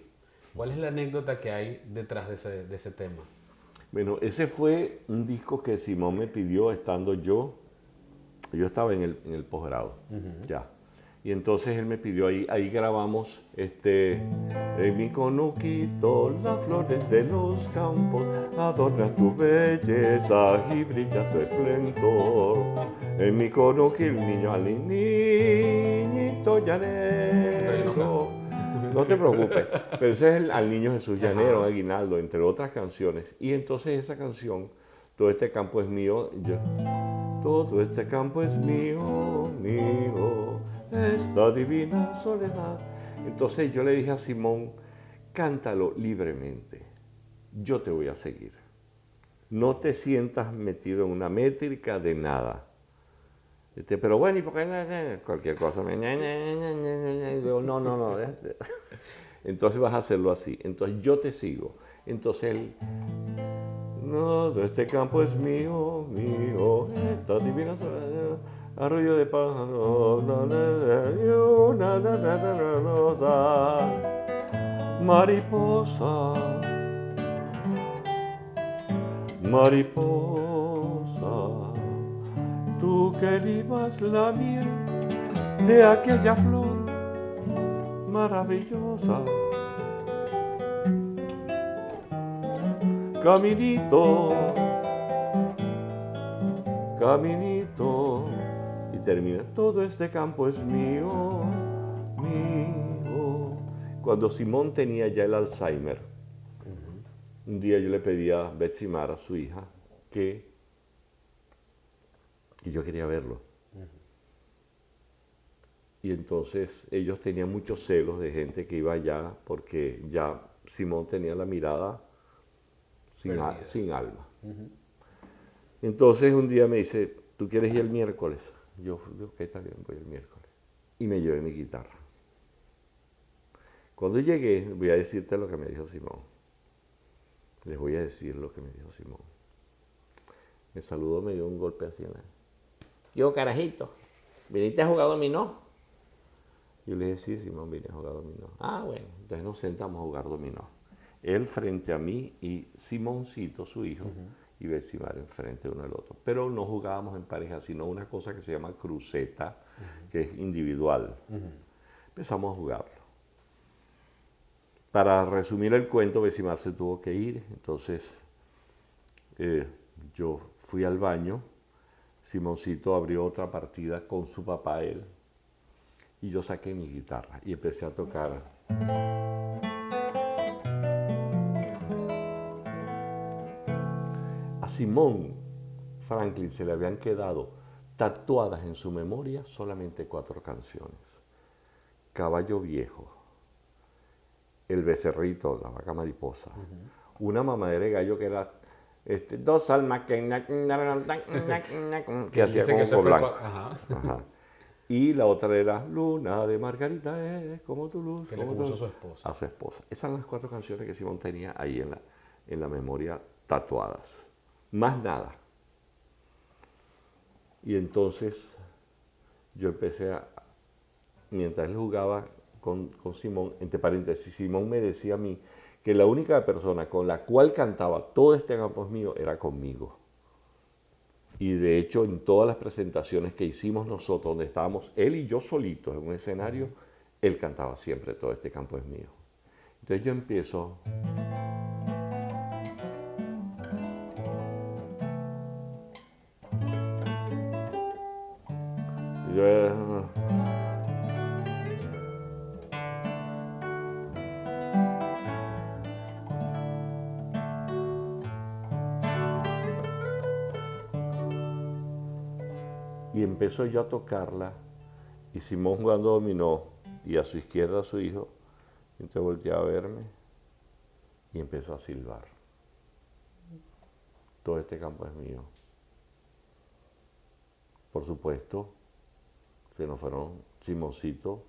¿Cuál es la anécdota que hay detrás de ese tema? Bueno, ese fue un disco que Simón me pidió estando yo estaba en el posgrado, ya. Y entonces él me pidió, ahí grabamos, en mi conuquito las flores de los campos adornan tu belleza y brilla tu esplendor. En mi conuquito el niñito llanero. No te preocupes, pero ese es Al Niño Jesús Llanero, Aguinaldo, entre otras canciones. Y entonces esa canción, Todo este campo es mío, todo este campo es mío, mío, esta divina soledad. Entonces yo le dije a Simón, cántalo libremente, yo te voy a seguir. No te sientas metido en una métrica de nada. Pero bueno, ¿y por qué? Cualquier cosa. Digo, no. Entonces vas a hacerlo así. Entonces yo te sigo. Entonces él, no, este campo es mío, mío, esta divina soledad, arroyo de pájaro, mariposa, mariposa, tú que libas la miel de aquella flor maravillosa. Caminito, caminito, y termina, todo este campo es mío, mío. Cuando Simón tenía ya el Alzheimer, un día yo le pedí a Betsy Mara, su hija, que yo quería verlo. Y entonces ellos tenían muchos celos de gente que iba allá, porque ya Simón tenía la mirada sin alma. Entonces un día me dice, ¿tú quieres ir el miércoles? Yo, ok, está bien, voy el miércoles. Y me llevé mi guitarra. Cuando llegué, voy a decirte lo que me dijo Simón. Les voy a decir lo que me dijo Simón. Me saludó, me dio un golpe así. Yo, carajito, ¿viniste a jugar dominó? Yo le dije, sí, Simón, vine a jugar dominó. Ah, bueno, entonces nos sentamos a jugar dominó. Él frente a mí y Simoncito, su hijo, y Betsy Mara enfrente de uno del otro. Pero no jugábamos en pareja, sino una cosa que se llama cruceta, que es individual. Empezamos a jugarlo. Para resumir el cuento, Betsy Mara se tuvo que ir, entonces yo fui al baño, Simoncito abrió otra partida con su papá, él, y yo saqué mi guitarra y empecé a tocar. A Simón Franklin se le habían quedado tatuadas en su memoria solamente 4 canciones. Caballo Viejo, El Becerrito, La Vaca Mariposa, una mamadera de gallo que era dos almas que hacía como con blanco. Ajá. Y la otra era Luna de Margarita es como tu luz. Que le compuso a su esposa. A su esposa. Esas eran las 4 canciones que Simón tenía ahí en la memoria tatuadas. Más nada. Y entonces yo empecé mientras él jugaba con Simón, entre paréntesis, Simón me decía a mí que la única persona con la cual cantaba Todo este campo es mío era conmigo. Y de hecho en todas las presentaciones que hicimos nosotros, donde estábamos él y yo solitos en un escenario, él cantaba siempre Todo este campo es mío. Entonces yo empiezo... Y empezó yo a tocarla, y Simón jugando dominó, y a su izquierda su hijo, Y entonces volteó a verme y empezó a silbar. Todo este campo es mío. Por supuesto, se nos fueron. Simoncito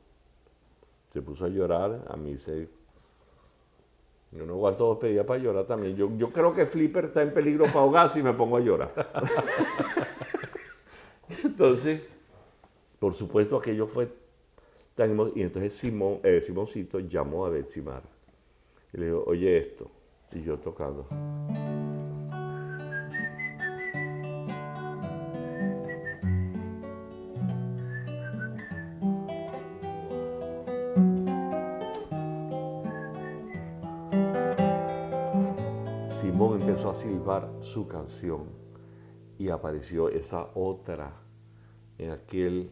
se puso a llorar, a mí se... Yo no igual todos pedía para llorar también. Yo creo que Flipper está en peligro para ahogarse y me pongo a llorar. Entonces, por supuesto, aquello fue tan y entonces Simoncito llamó a Betsimar y le dijo, oye esto, y yo tocando. Simón empezó a silbar su canción y apareció esa otra en aquel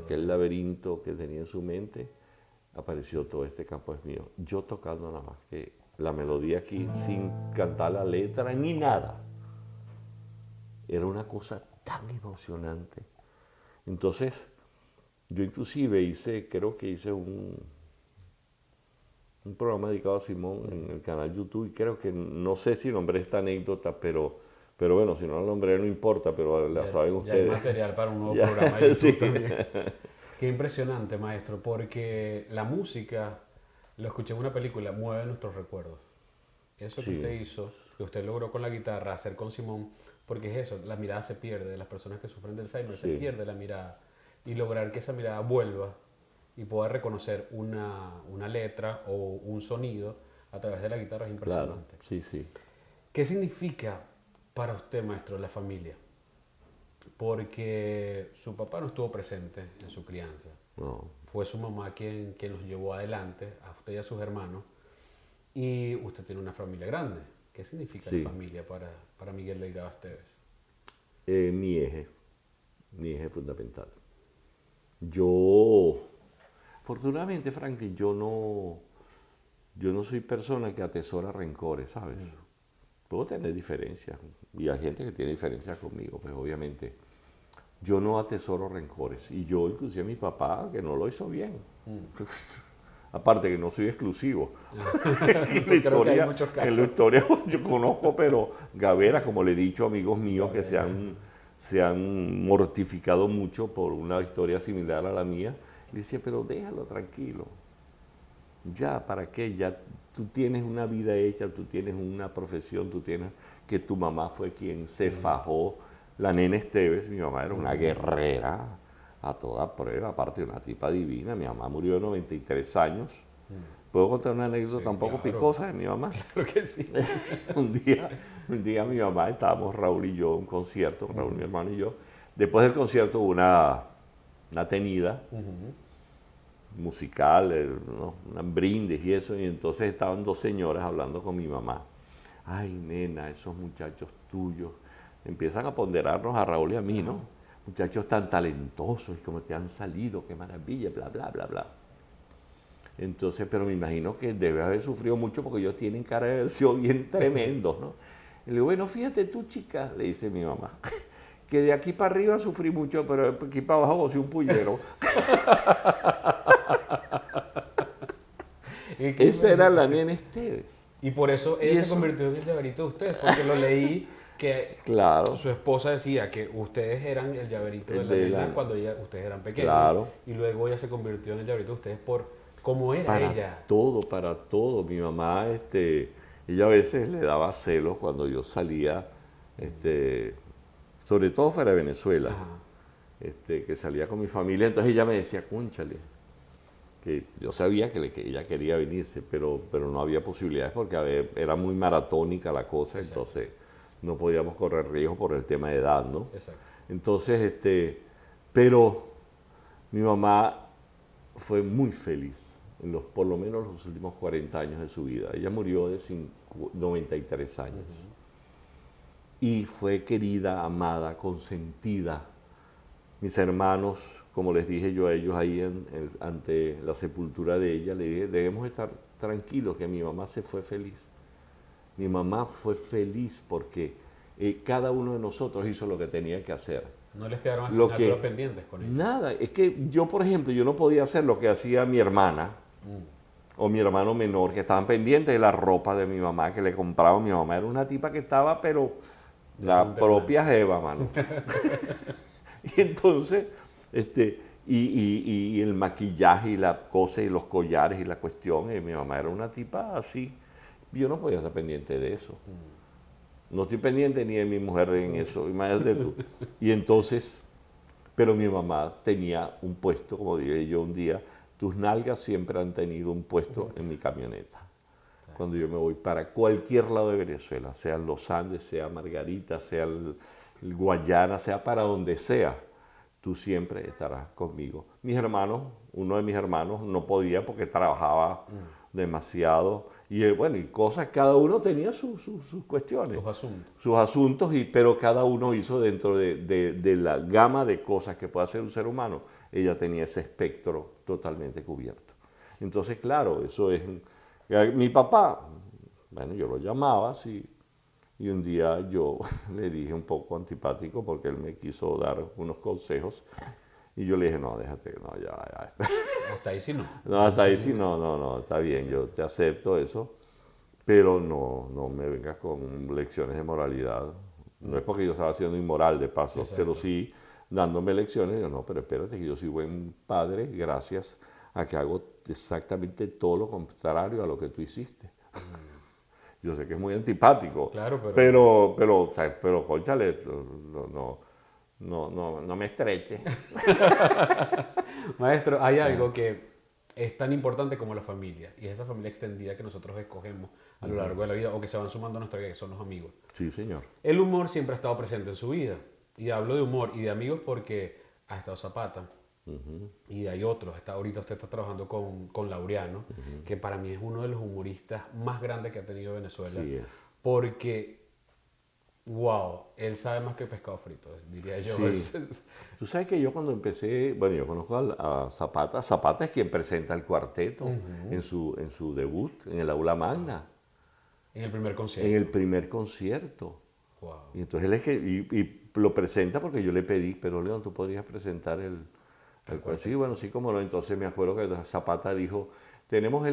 laberinto que tenía en su mente. Apareció todo este campo es mío. Yo tocando nada más que la melodía aquí sin cantar la letra ni nada. Era una cosa tan emocionante. Entonces, yo inclusive creo que hice un programa dedicado a Simón en el canal YouTube y creo que, no sé si nombré esta anécdota, pero bueno, si no la nombré no importa, pero la saben ustedes. Ya hay material para un nuevo programa de YouTube sí. también. Qué impresionante, maestro, porque la música, lo escuché en una película, mueve nuestros recuerdos. Eso que usted hizo, que usted logró con la guitarra, hacer con Simón, porque es eso, la mirada se pierde, las personas que sufren del Alzheimer se pierde la mirada, y lograr que esa mirada vuelva y pueda reconocer una letra o un sonido a través de la guitarra es impresionante. Claro, sí, sí. ¿Qué significa para usted, maestro, la familia? Porque su papá no estuvo presente en su crianza. No. Fue su mamá quien los llevó adelante, a usted y a sus hermanos. Y usted tiene una familia grande. ¿Qué significa la familia para Miguel Delgado Esteves? Mi eje fundamental. Yo, afortunadamente, Franklin, yo no soy persona que atesora rencores, ¿sabes? Puedo tener diferencias, y hay gente que tiene diferencias conmigo, pues obviamente. Yo no atesoro rencores, y yo inclusive a mi papá, que no lo hizo bien. Aparte que no soy exclusivo. En la historia yo conozco, pero gaveras, como le he dicho a amigos míos que se han mortificado mucho por una historia similar a la mía. Le decía, pero déjalo tranquilo. Ya, ¿para qué? Ya tú tienes una vida hecha, tú tienes una profesión, tú tienes que tu mamá fue quien se fajó. La nena Esteves, mi mamá era una guerrera a toda prueba, aparte de una tipa divina. Mi mamá murió de 93 años. ¿Puedo contar una anécdota un poco picosa de mi mamá? Claro que sí. un día mi mamá, estábamos Raúl y yo en un concierto, Raúl, mi hermano y yo. Después del concierto hubo una tenida musical, un brindis y eso, y entonces estaban dos señoras hablando con mi mamá. Ay, nena, esos muchachos tuyos empiezan a ponderarnos a Raúl y a mí, ¿no? Muchachos tan talentosos y como te han salido, qué maravilla, bla, bla, bla, bla. Entonces, pero me imagino que debe haber sufrido mucho porque ellos tienen cara de haber sido bien tremendos, ¿no? Y le digo, bueno, fíjate tú, chica, le dice mi mamá, que de aquí para arriba sufrí mucho, pero de aquí para abajo soy un pullero. Esa era la nena Esteves. Y por eso ella se convirtió en el llaverito de ustedes, porque lo leí que su esposa decía que ustedes eran el llaverito de la nena cuando ustedes eran pequeños. Claro. Y luego ella se convirtió en el llaverito de ustedes por cómo era ella. Para todo. Mi mamá, ella a veces le daba celos cuando yo salía, sobre todo fuera de Venezuela, que salía con mi familia. Entonces ella me decía, cónchale, que yo sabía que ella quería venirse, pero no había posibilidades porque era muy maratónica la cosa. Exacto. Entonces no podíamos correr riesgo por el tema de edad, ¿no? Exacto. Entonces, pero mi mamá fue muy feliz por lo menos los últimos 40 años de su vida. Ella murió de 93 años. Y fue querida, amada, consentida. Mis hermanos, como les dije yo a ellos ahí ante la sepultura de ella, le dije, debemos estar tranquilos que mi mamá se fue feliz. Mi mamá fue feliz porque cada uno de nosotros hizo lo que tenía que hacer. No les quedaron Lo asignaturas que, pendientes con ellos. nada, es que yo, por ejemplo, yo no podía hacer lo que hacía mi hermana o mi hermano menor, que estaban pendientes de la ropa de mi mamá, que le compraba mi mamá. Era una tipa que estaba, pero la propia jeva, mano. Y entonces, y el maquillaje y la cosa y los collares y la cuestión, mi mamá era una tipa así. Yo no podía estar pendiente de eso. No estoy pendiente ni de mi mujer en eso, imagínate tú. Y entonces, pero mi mamá tenía un puesto, como dije yo un día, tus nalgas siempre han tenido un puesto en mi camioneta. Cuando yo me voy para cualquier lado de Venezuela, sea Los Andes, sea Margarita, sea el Guayana, sea para donde sea, tú siempre estarás conmigo. Mis hermanos, uno de mis hermanos no podía porque trabajaba demasiado. Y bueno, y cosas, cada uno tenía sus cuestiones. Sus asuntos. Sus asuntos, pero cada uno hizo dentro de la gama de cosas que puede hacer un ser humano. Ella tenía ese espectro totalmente cubierto. Entonces, claro, eso es... Mi papá, bueno, yo lo llamaba así, y un día yo le dije un poco antipático porque él me quiso dar unos consejos, y yo le dije, no, déjate, no, ya. Hasta ahí sí no. No, hasta ahí sí, no, está bien, yo te acepto eso, pero no me vengas con lecciones de moralidad. No es porque yo estaba siendo inmoral de paso, Exacto. pero sí dándome lecciones. Yo, no, pero espérate, que yo soy buen padre gracias a que hago exactamente todo lo contrario a lo que tú hiciste. Yo sé que es muy antipático, Claro, pero cónchale, no me estreche. Maestro, hay algo que es tan importante como la familia, y es esa familia extendida que nosotros escogemos a lo largo de la vida o que se van sumando a nuestra vida, que son los amigos. Sí, señor. El humor siempre ha estado presente en su vida. Y hablo de humor y de amigos porque ha estado Zapata. Y hay otros. Ahorita usted está trabajando con Laureano, que para mí es uno de los humoristas más grandes que ha tenido Venezuela. Sí es. Porque, wow, él sabe más que pescado frito, diría yo. Sí. Tú sabes que yo cuando empecé, bueno, yo conozco a Zapata. Zapata es quien presenta el cuarteto en su debut, en el Aula Magna. En el primer concierto. En el primer concierto. Wow. Y entonces él es que, y lo presenta porque yo le pedí, pero León, ¿tú podrías presentar el cuarteto? Sí, bueno, sí, como no. Entonces me acuerdo que Zapata dijo, tenemos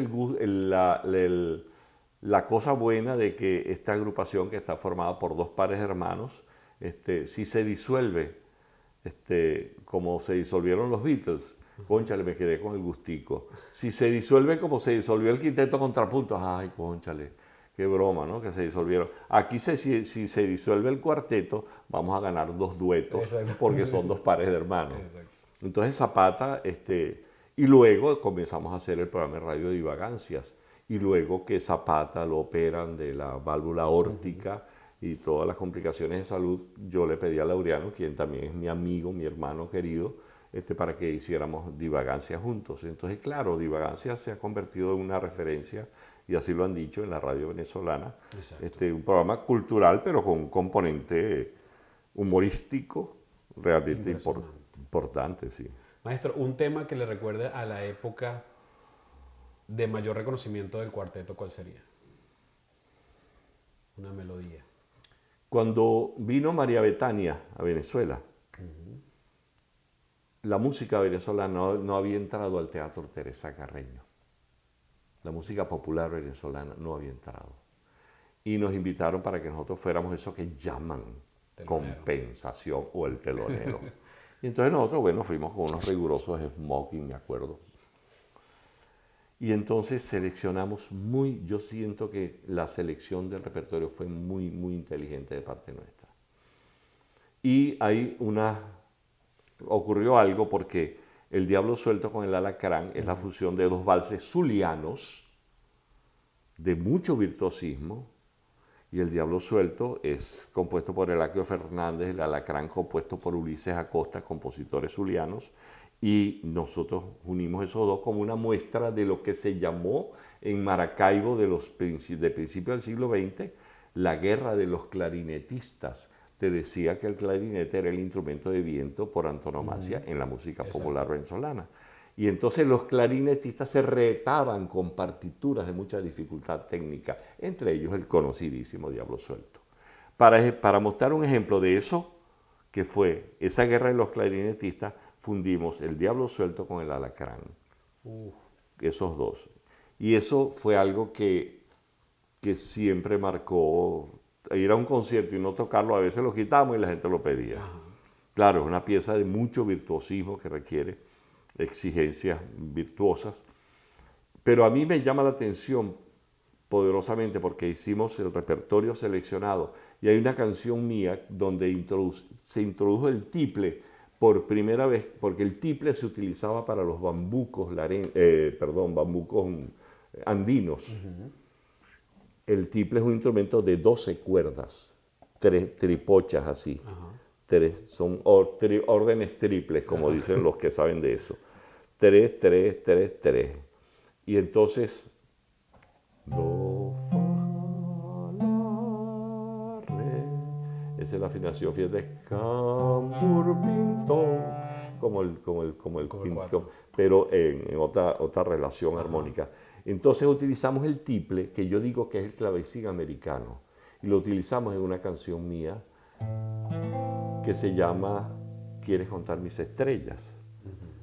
la cosa buena de que esta agrupación que está formada por dos pares hermanos, si se disuelve, como se disolvieron los Beatles, cónchale, me quedé con el gustico. Si se disuelve como se disolvió el Quinteto Contrapuntos, ay, cónchale, qué broma, ¿no? Que se disolvieron. Aquí si se disuelve el cuarteto, vamos a ganar dos duetos, exacto, porque son dos pares de hermanos. Exacto. Entonces Zapata, y luego comenzamos a hacer el programa de radio Divagancias, y luego que Zapata lo operan de la válvula órtica y todas las complicaciones de salud, yo le pedí a Laureano, quien también es mi amigo, mi hermano querido, para que hiciéramos Divagancias juntos. Entonces, claro, Divagancias se ha convertido en una referencia, y así lo han dicho en la radio venezolana, un programa cultural, pero con un componente humorístico realmente importante, sí. Maestro, un tema que le recuerde a la época de mayor reconocimiento del cuarteto, ¿cuál sería? Una melodía. Cuando vino María Betania a Venezuela, la música venezolana no había entrado al Teatro Teresa Carreño. La música popular venezolana no había entrado. Y nos invitaron para que nosotros fuéramos eso que llaman telonero. Compensación o el telonero. Y entonces nosotros, bueno, fuimos con unos rigurosos smoking, me acuerdo. Y entonces seleccionamos yo siento que la selección del repertorio fue muy, muy inteligente de parte nuestra. Y hay ocurrió algo porque El Diablo Suelto con el Alacrán es la fusión de dos valses zulianos de mucho virtuosismo, y El Diablo Suelto es compuesto por Elaquio Fernández, el Alacrán compuesto por Ulises Acosta, compositores zulianos, y nosotros unimos esos dos como una muestra de lo que se llamó en Maracaibo de principios del siglo XX la guerra de los clarinetistas. Te decía que el clarinete era el instrumento de viento por antonomasia en la música popular venezolana. Y entonces los clarinetistas se retaban con partituras de mucha dificultad técnica, entre ellos el conocidísimo Diablo Suelto. Para mostrar un ejemplo de eso, que fue esa guerra de los clarinetistas, fundimos El Diablo Suelto con El Alacrán. Esos dos. Y eso fue algo que siempre marcó. Ir a un concierto y no tocarlo, a veces lo quitamos y la gente lo pedía. Ajá. Claro, es una pieza de mucho virtuosismo que requiere exigencias virtuosas, pero a mí me llama la atención poderosamente porque hicimos el repertorio seleccionado y hay una canción mía donde se introdujo el tiple por primera vez, porque el tiple se utilizaba para los bambucos, bambucos andinos. El tiple es un instrumento de 12 cuerdas, tripochas así. Son órdenes triples, como dicen los que saben de eso. 3, 3, 3, 3. Y entonces, do, fa, la, re. Esa es la afinación, fíjate, cambur, pintón, como el pintón, pero en otra relación armónica. Entonces utilizamos el tiple, que yo digo que es el clavecín americano, y lo utilizamos en una canción mía que se llama ¿Quieres contar mis estrellas?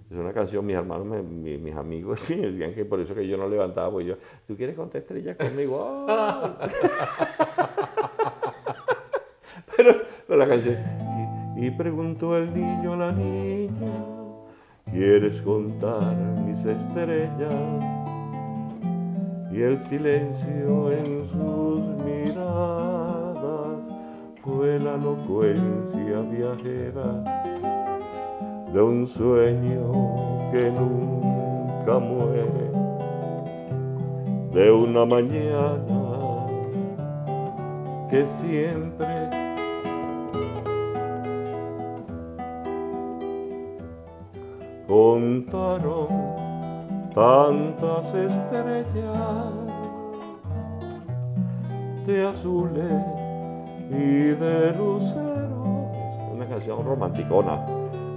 Es una canción, mis hermanos, mis amigos me decían que por eso que yo no levantaba, porque yo, ¿tú quieres contar estrellas conmigo? ¡Oh! pero la canción, y preguntó el niño a la niña, ¿quieres contar mis estrellas? Y el silencio en sus miradas fue la elocuencia viajera de un sueño que nunca muere, de una mañana que siempre contaron tantas estrellas de azules y de luceros. Una canción romanticona.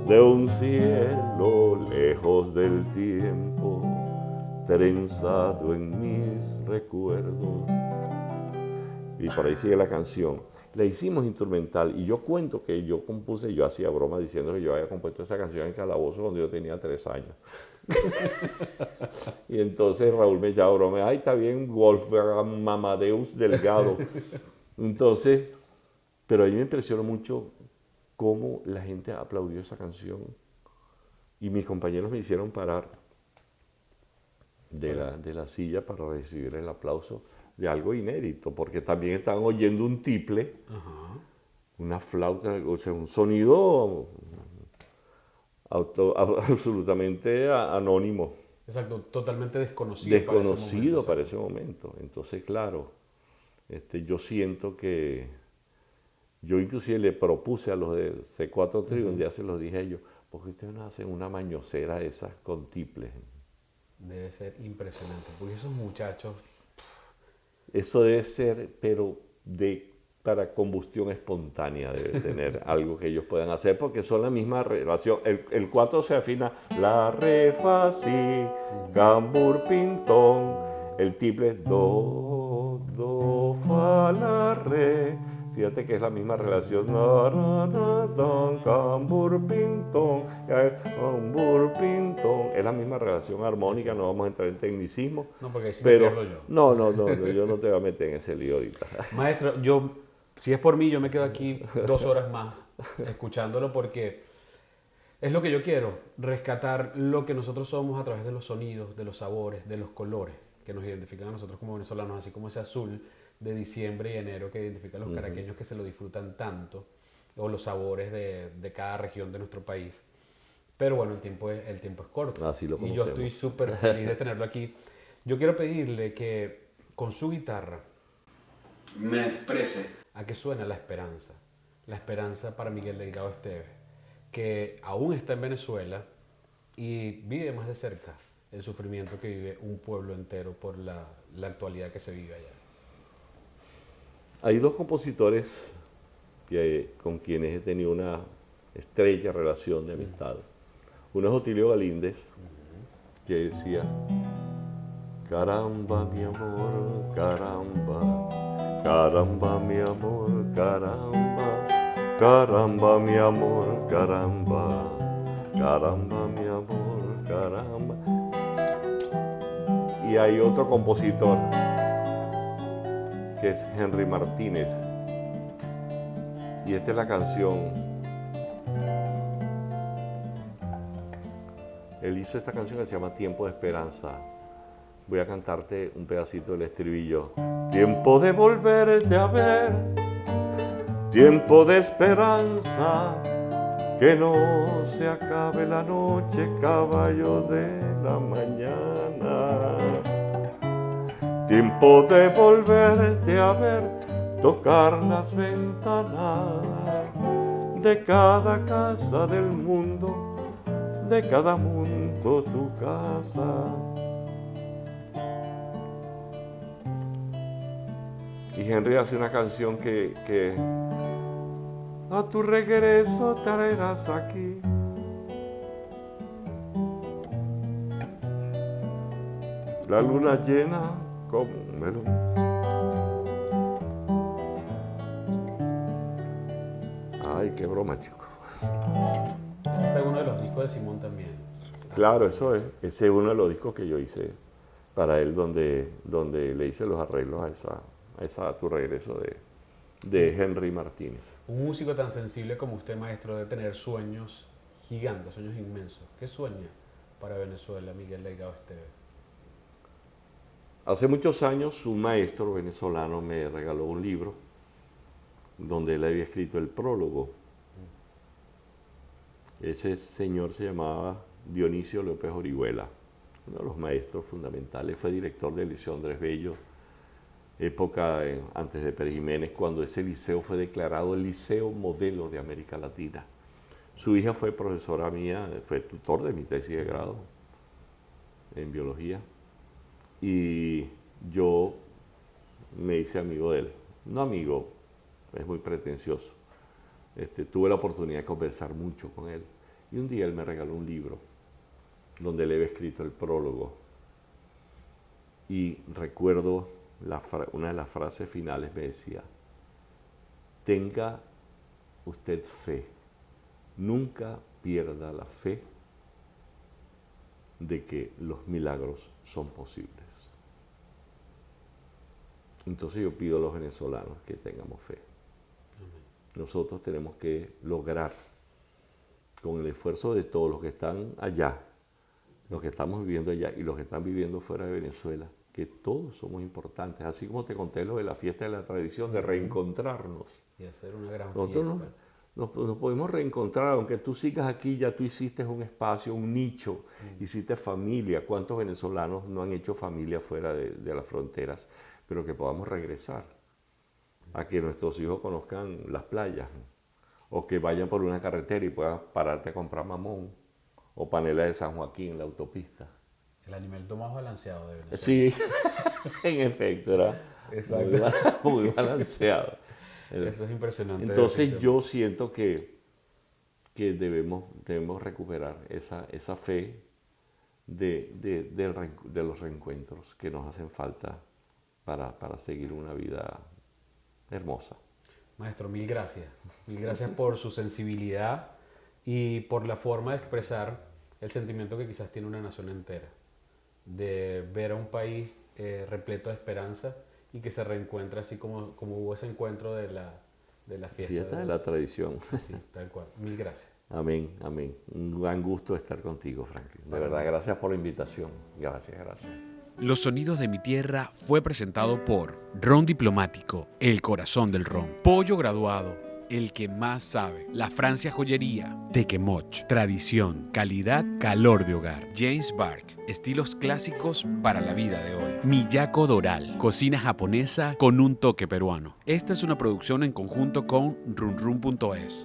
De un cielo lejos del tiempo, trenzado en mis recuerdos. Y por ahí sigue la canción. La hicimos instrumental y yo cuento que yo compuse, yo hacía broma diciendo que yo había compuesto esa canción en Calabozo cuando yo tenía 3 años. Y entonces Raúl me echaba broma, ay, está bien, Wolfgang Amadeus Delgado. Entonces, pero a mí me impresionó mucho cómo la gente aplaudió esa canción y mis compañeros me hicieron parar de la silla para recibir el aplauso de algo inédito, porque también estaban oyendo un tiple, una flauta, o sea, un sonido absolutamente anónimo. Exacto, totalmente desconocido. Desconocido para ese momento. Entonces, claro, yo siento que yo inclusive le propuse a los de C4 Trio, un día se los dije a ellos, ¿por qué ustedes no hacen una mañosera esas con tiples? Debe ser impresionante, porque esos muchachos... Eso debe ser, pero para combustión espontánea debe tener algo que ellos puedan hacer, porque son la misma relación. El 4 se afina la, re, fa, si, cambur, pintón. El tiple es do, fa, la, re. Fíjate que es la misma relación. Cambur, pintón, cambur, pintón. Es la misma relación armónica, no vamos a entrar en tecnicismo. No, porque ahí sí pero, me pierdo yo. No, yo no te voy a meter en ese lío ahorita. Maestro, si es por mí, yo me quedo aquí 2 horas más escuchándolo porque es lo que yo quiero, rescatar lo que nosotros somos a través de los sonidos, de los sabores, de los colores que nos identifican a nosotros como venezolanos, así como ese azul de diciembre y enero que identifica a los caraqueños que se lo disfrutan tanto, o los sabores de cada región de nuestro país. Pero bueno, el tiempo es corto. Así lo conocemos. Y yo estoy súper feliz de tenerlo aquí. Yo quiero pedirle que con su guitarra me exprese a qué suena la esperanza para Miguel Delgado Esteves, que aún está en Venezuela y vive más de cerca el sufrimiento que vive un pueblo entero por la actualidad que se vive allá. Hay 2 compositores con quienes he tenido una estrecha relación de amistad. Uno es Otilio Galíndez, que decía, caramba mi amor, caramba, caramba mi amor, caramba, caramba mi amor, caramba, caramba mi amor, caramba. Y hay otro compositor que es Henry Martínez. Y esta es la canción. Él hizo esta canción que se llama Tiempo de Esperanza. Voy a cantarte un pedacito del estribillo. Tiempo de volverte a ver, tiempo de esperanza, que no se acabe la noche, caballo de la mañana. Tiempo de volverte a ver, tocar las ventanas de cada casa del mundo, de cada mundo tu casa. Y Henry hace una canción que a tu regreso traerás aquí. La luna llena como un melón. Ay, qué broma, chico. Este es uno de los discos de Simón también. Claro, eso es. Ese es uno de los discos que yo hice para él, donde le hice los arreglos a esa A tu regreso de Henry Martínez. Un músico tan sensible como usted, maestro, debe tener sueños gigantes, sueños inmensos. ¿Qué sueña para Venezuela, Miguel Delgado Esteves? Hace muchos años un maestro venezolano me regaló un libro donde él había escrito el prólogo. Ese señor se llamaba Dionisio López Orihuela, uno de los maestros fundamentales. Fue director del Liceo Andrés Bello, época antes de Pérez Jiménez, cuando ese liceo fue declarado el liceo modelo de América Latina. Su hija fue profesora mía, fue tutor de mi tesis de grado en biología, y yo me hice amigo de él. No amigo, es muy pretencioso. Tuve la oportunidad de conversar mucho con él, y un día él me regaló un libro donde le había escrito el prólogo, y recuerdo una de las frases finales me decía: tenga usted fe, nunca pierda la fe de que los milagros son posibles. Entonces yo pido a los venezolanos que tengamos fe. Nosotros tenemos que lograr, con el esfuerzo de todos los que están allá, los que estamos viviendo allá y los que están viviendo fuera de Venezuela, que todos somos importantes, así como te conté lo de la fiesta de la tradición, de reencontrarnos. Y hacer una gran Nosotros fiesta. nos podemos reencontrar, aunque tú sigas aquí, ya tú hiciste un espacio, un nicho, hiciste familia. ¿Cuántos venezolanos no han hecho familia fuera de las fronteras? Pero que podamos regresar a que nuestros hijos conozcan las playas, o que vayan por una carretera y puedan pararte a comprar mamón o panela de San Joaquín en la autopista. El alimento más balanceado de Venezuela. Sí, en efecto, era muy balanceado. Eso es impresionante. Entonces yo siento que debemos recuperar esa fe de los reencuentros que nos hacen falta para seguir una vida hermosa. Maestro, mil gracias. Mil gracias por su sensibilidad y por la forma de expresar el sentimiento que quizás tiene una nación entera, de ver a un país repleto de esperanza y que se reencuentra así como hubo ese encuentro de la fiesta de la tradición. Sí, tal cual. Mil gracias. Amén, amén. Un gran gusto estar contigo, Franklin. De verdad, gracias por la invitación. Gracias. Los Sonidos de mi Tierra fue presentado por Ron Diplomático, el corazón del ron. Pollo Graduado, el que más sabe. La Francia Joyería, Tequemoch, tradición, calidad, calor de hogar. James Bark, estilos clásicos para la vida de hoy. Miyako Doral, cocina japonesa con un toque peruano. Esta es una producción en conjunto con runrun.es.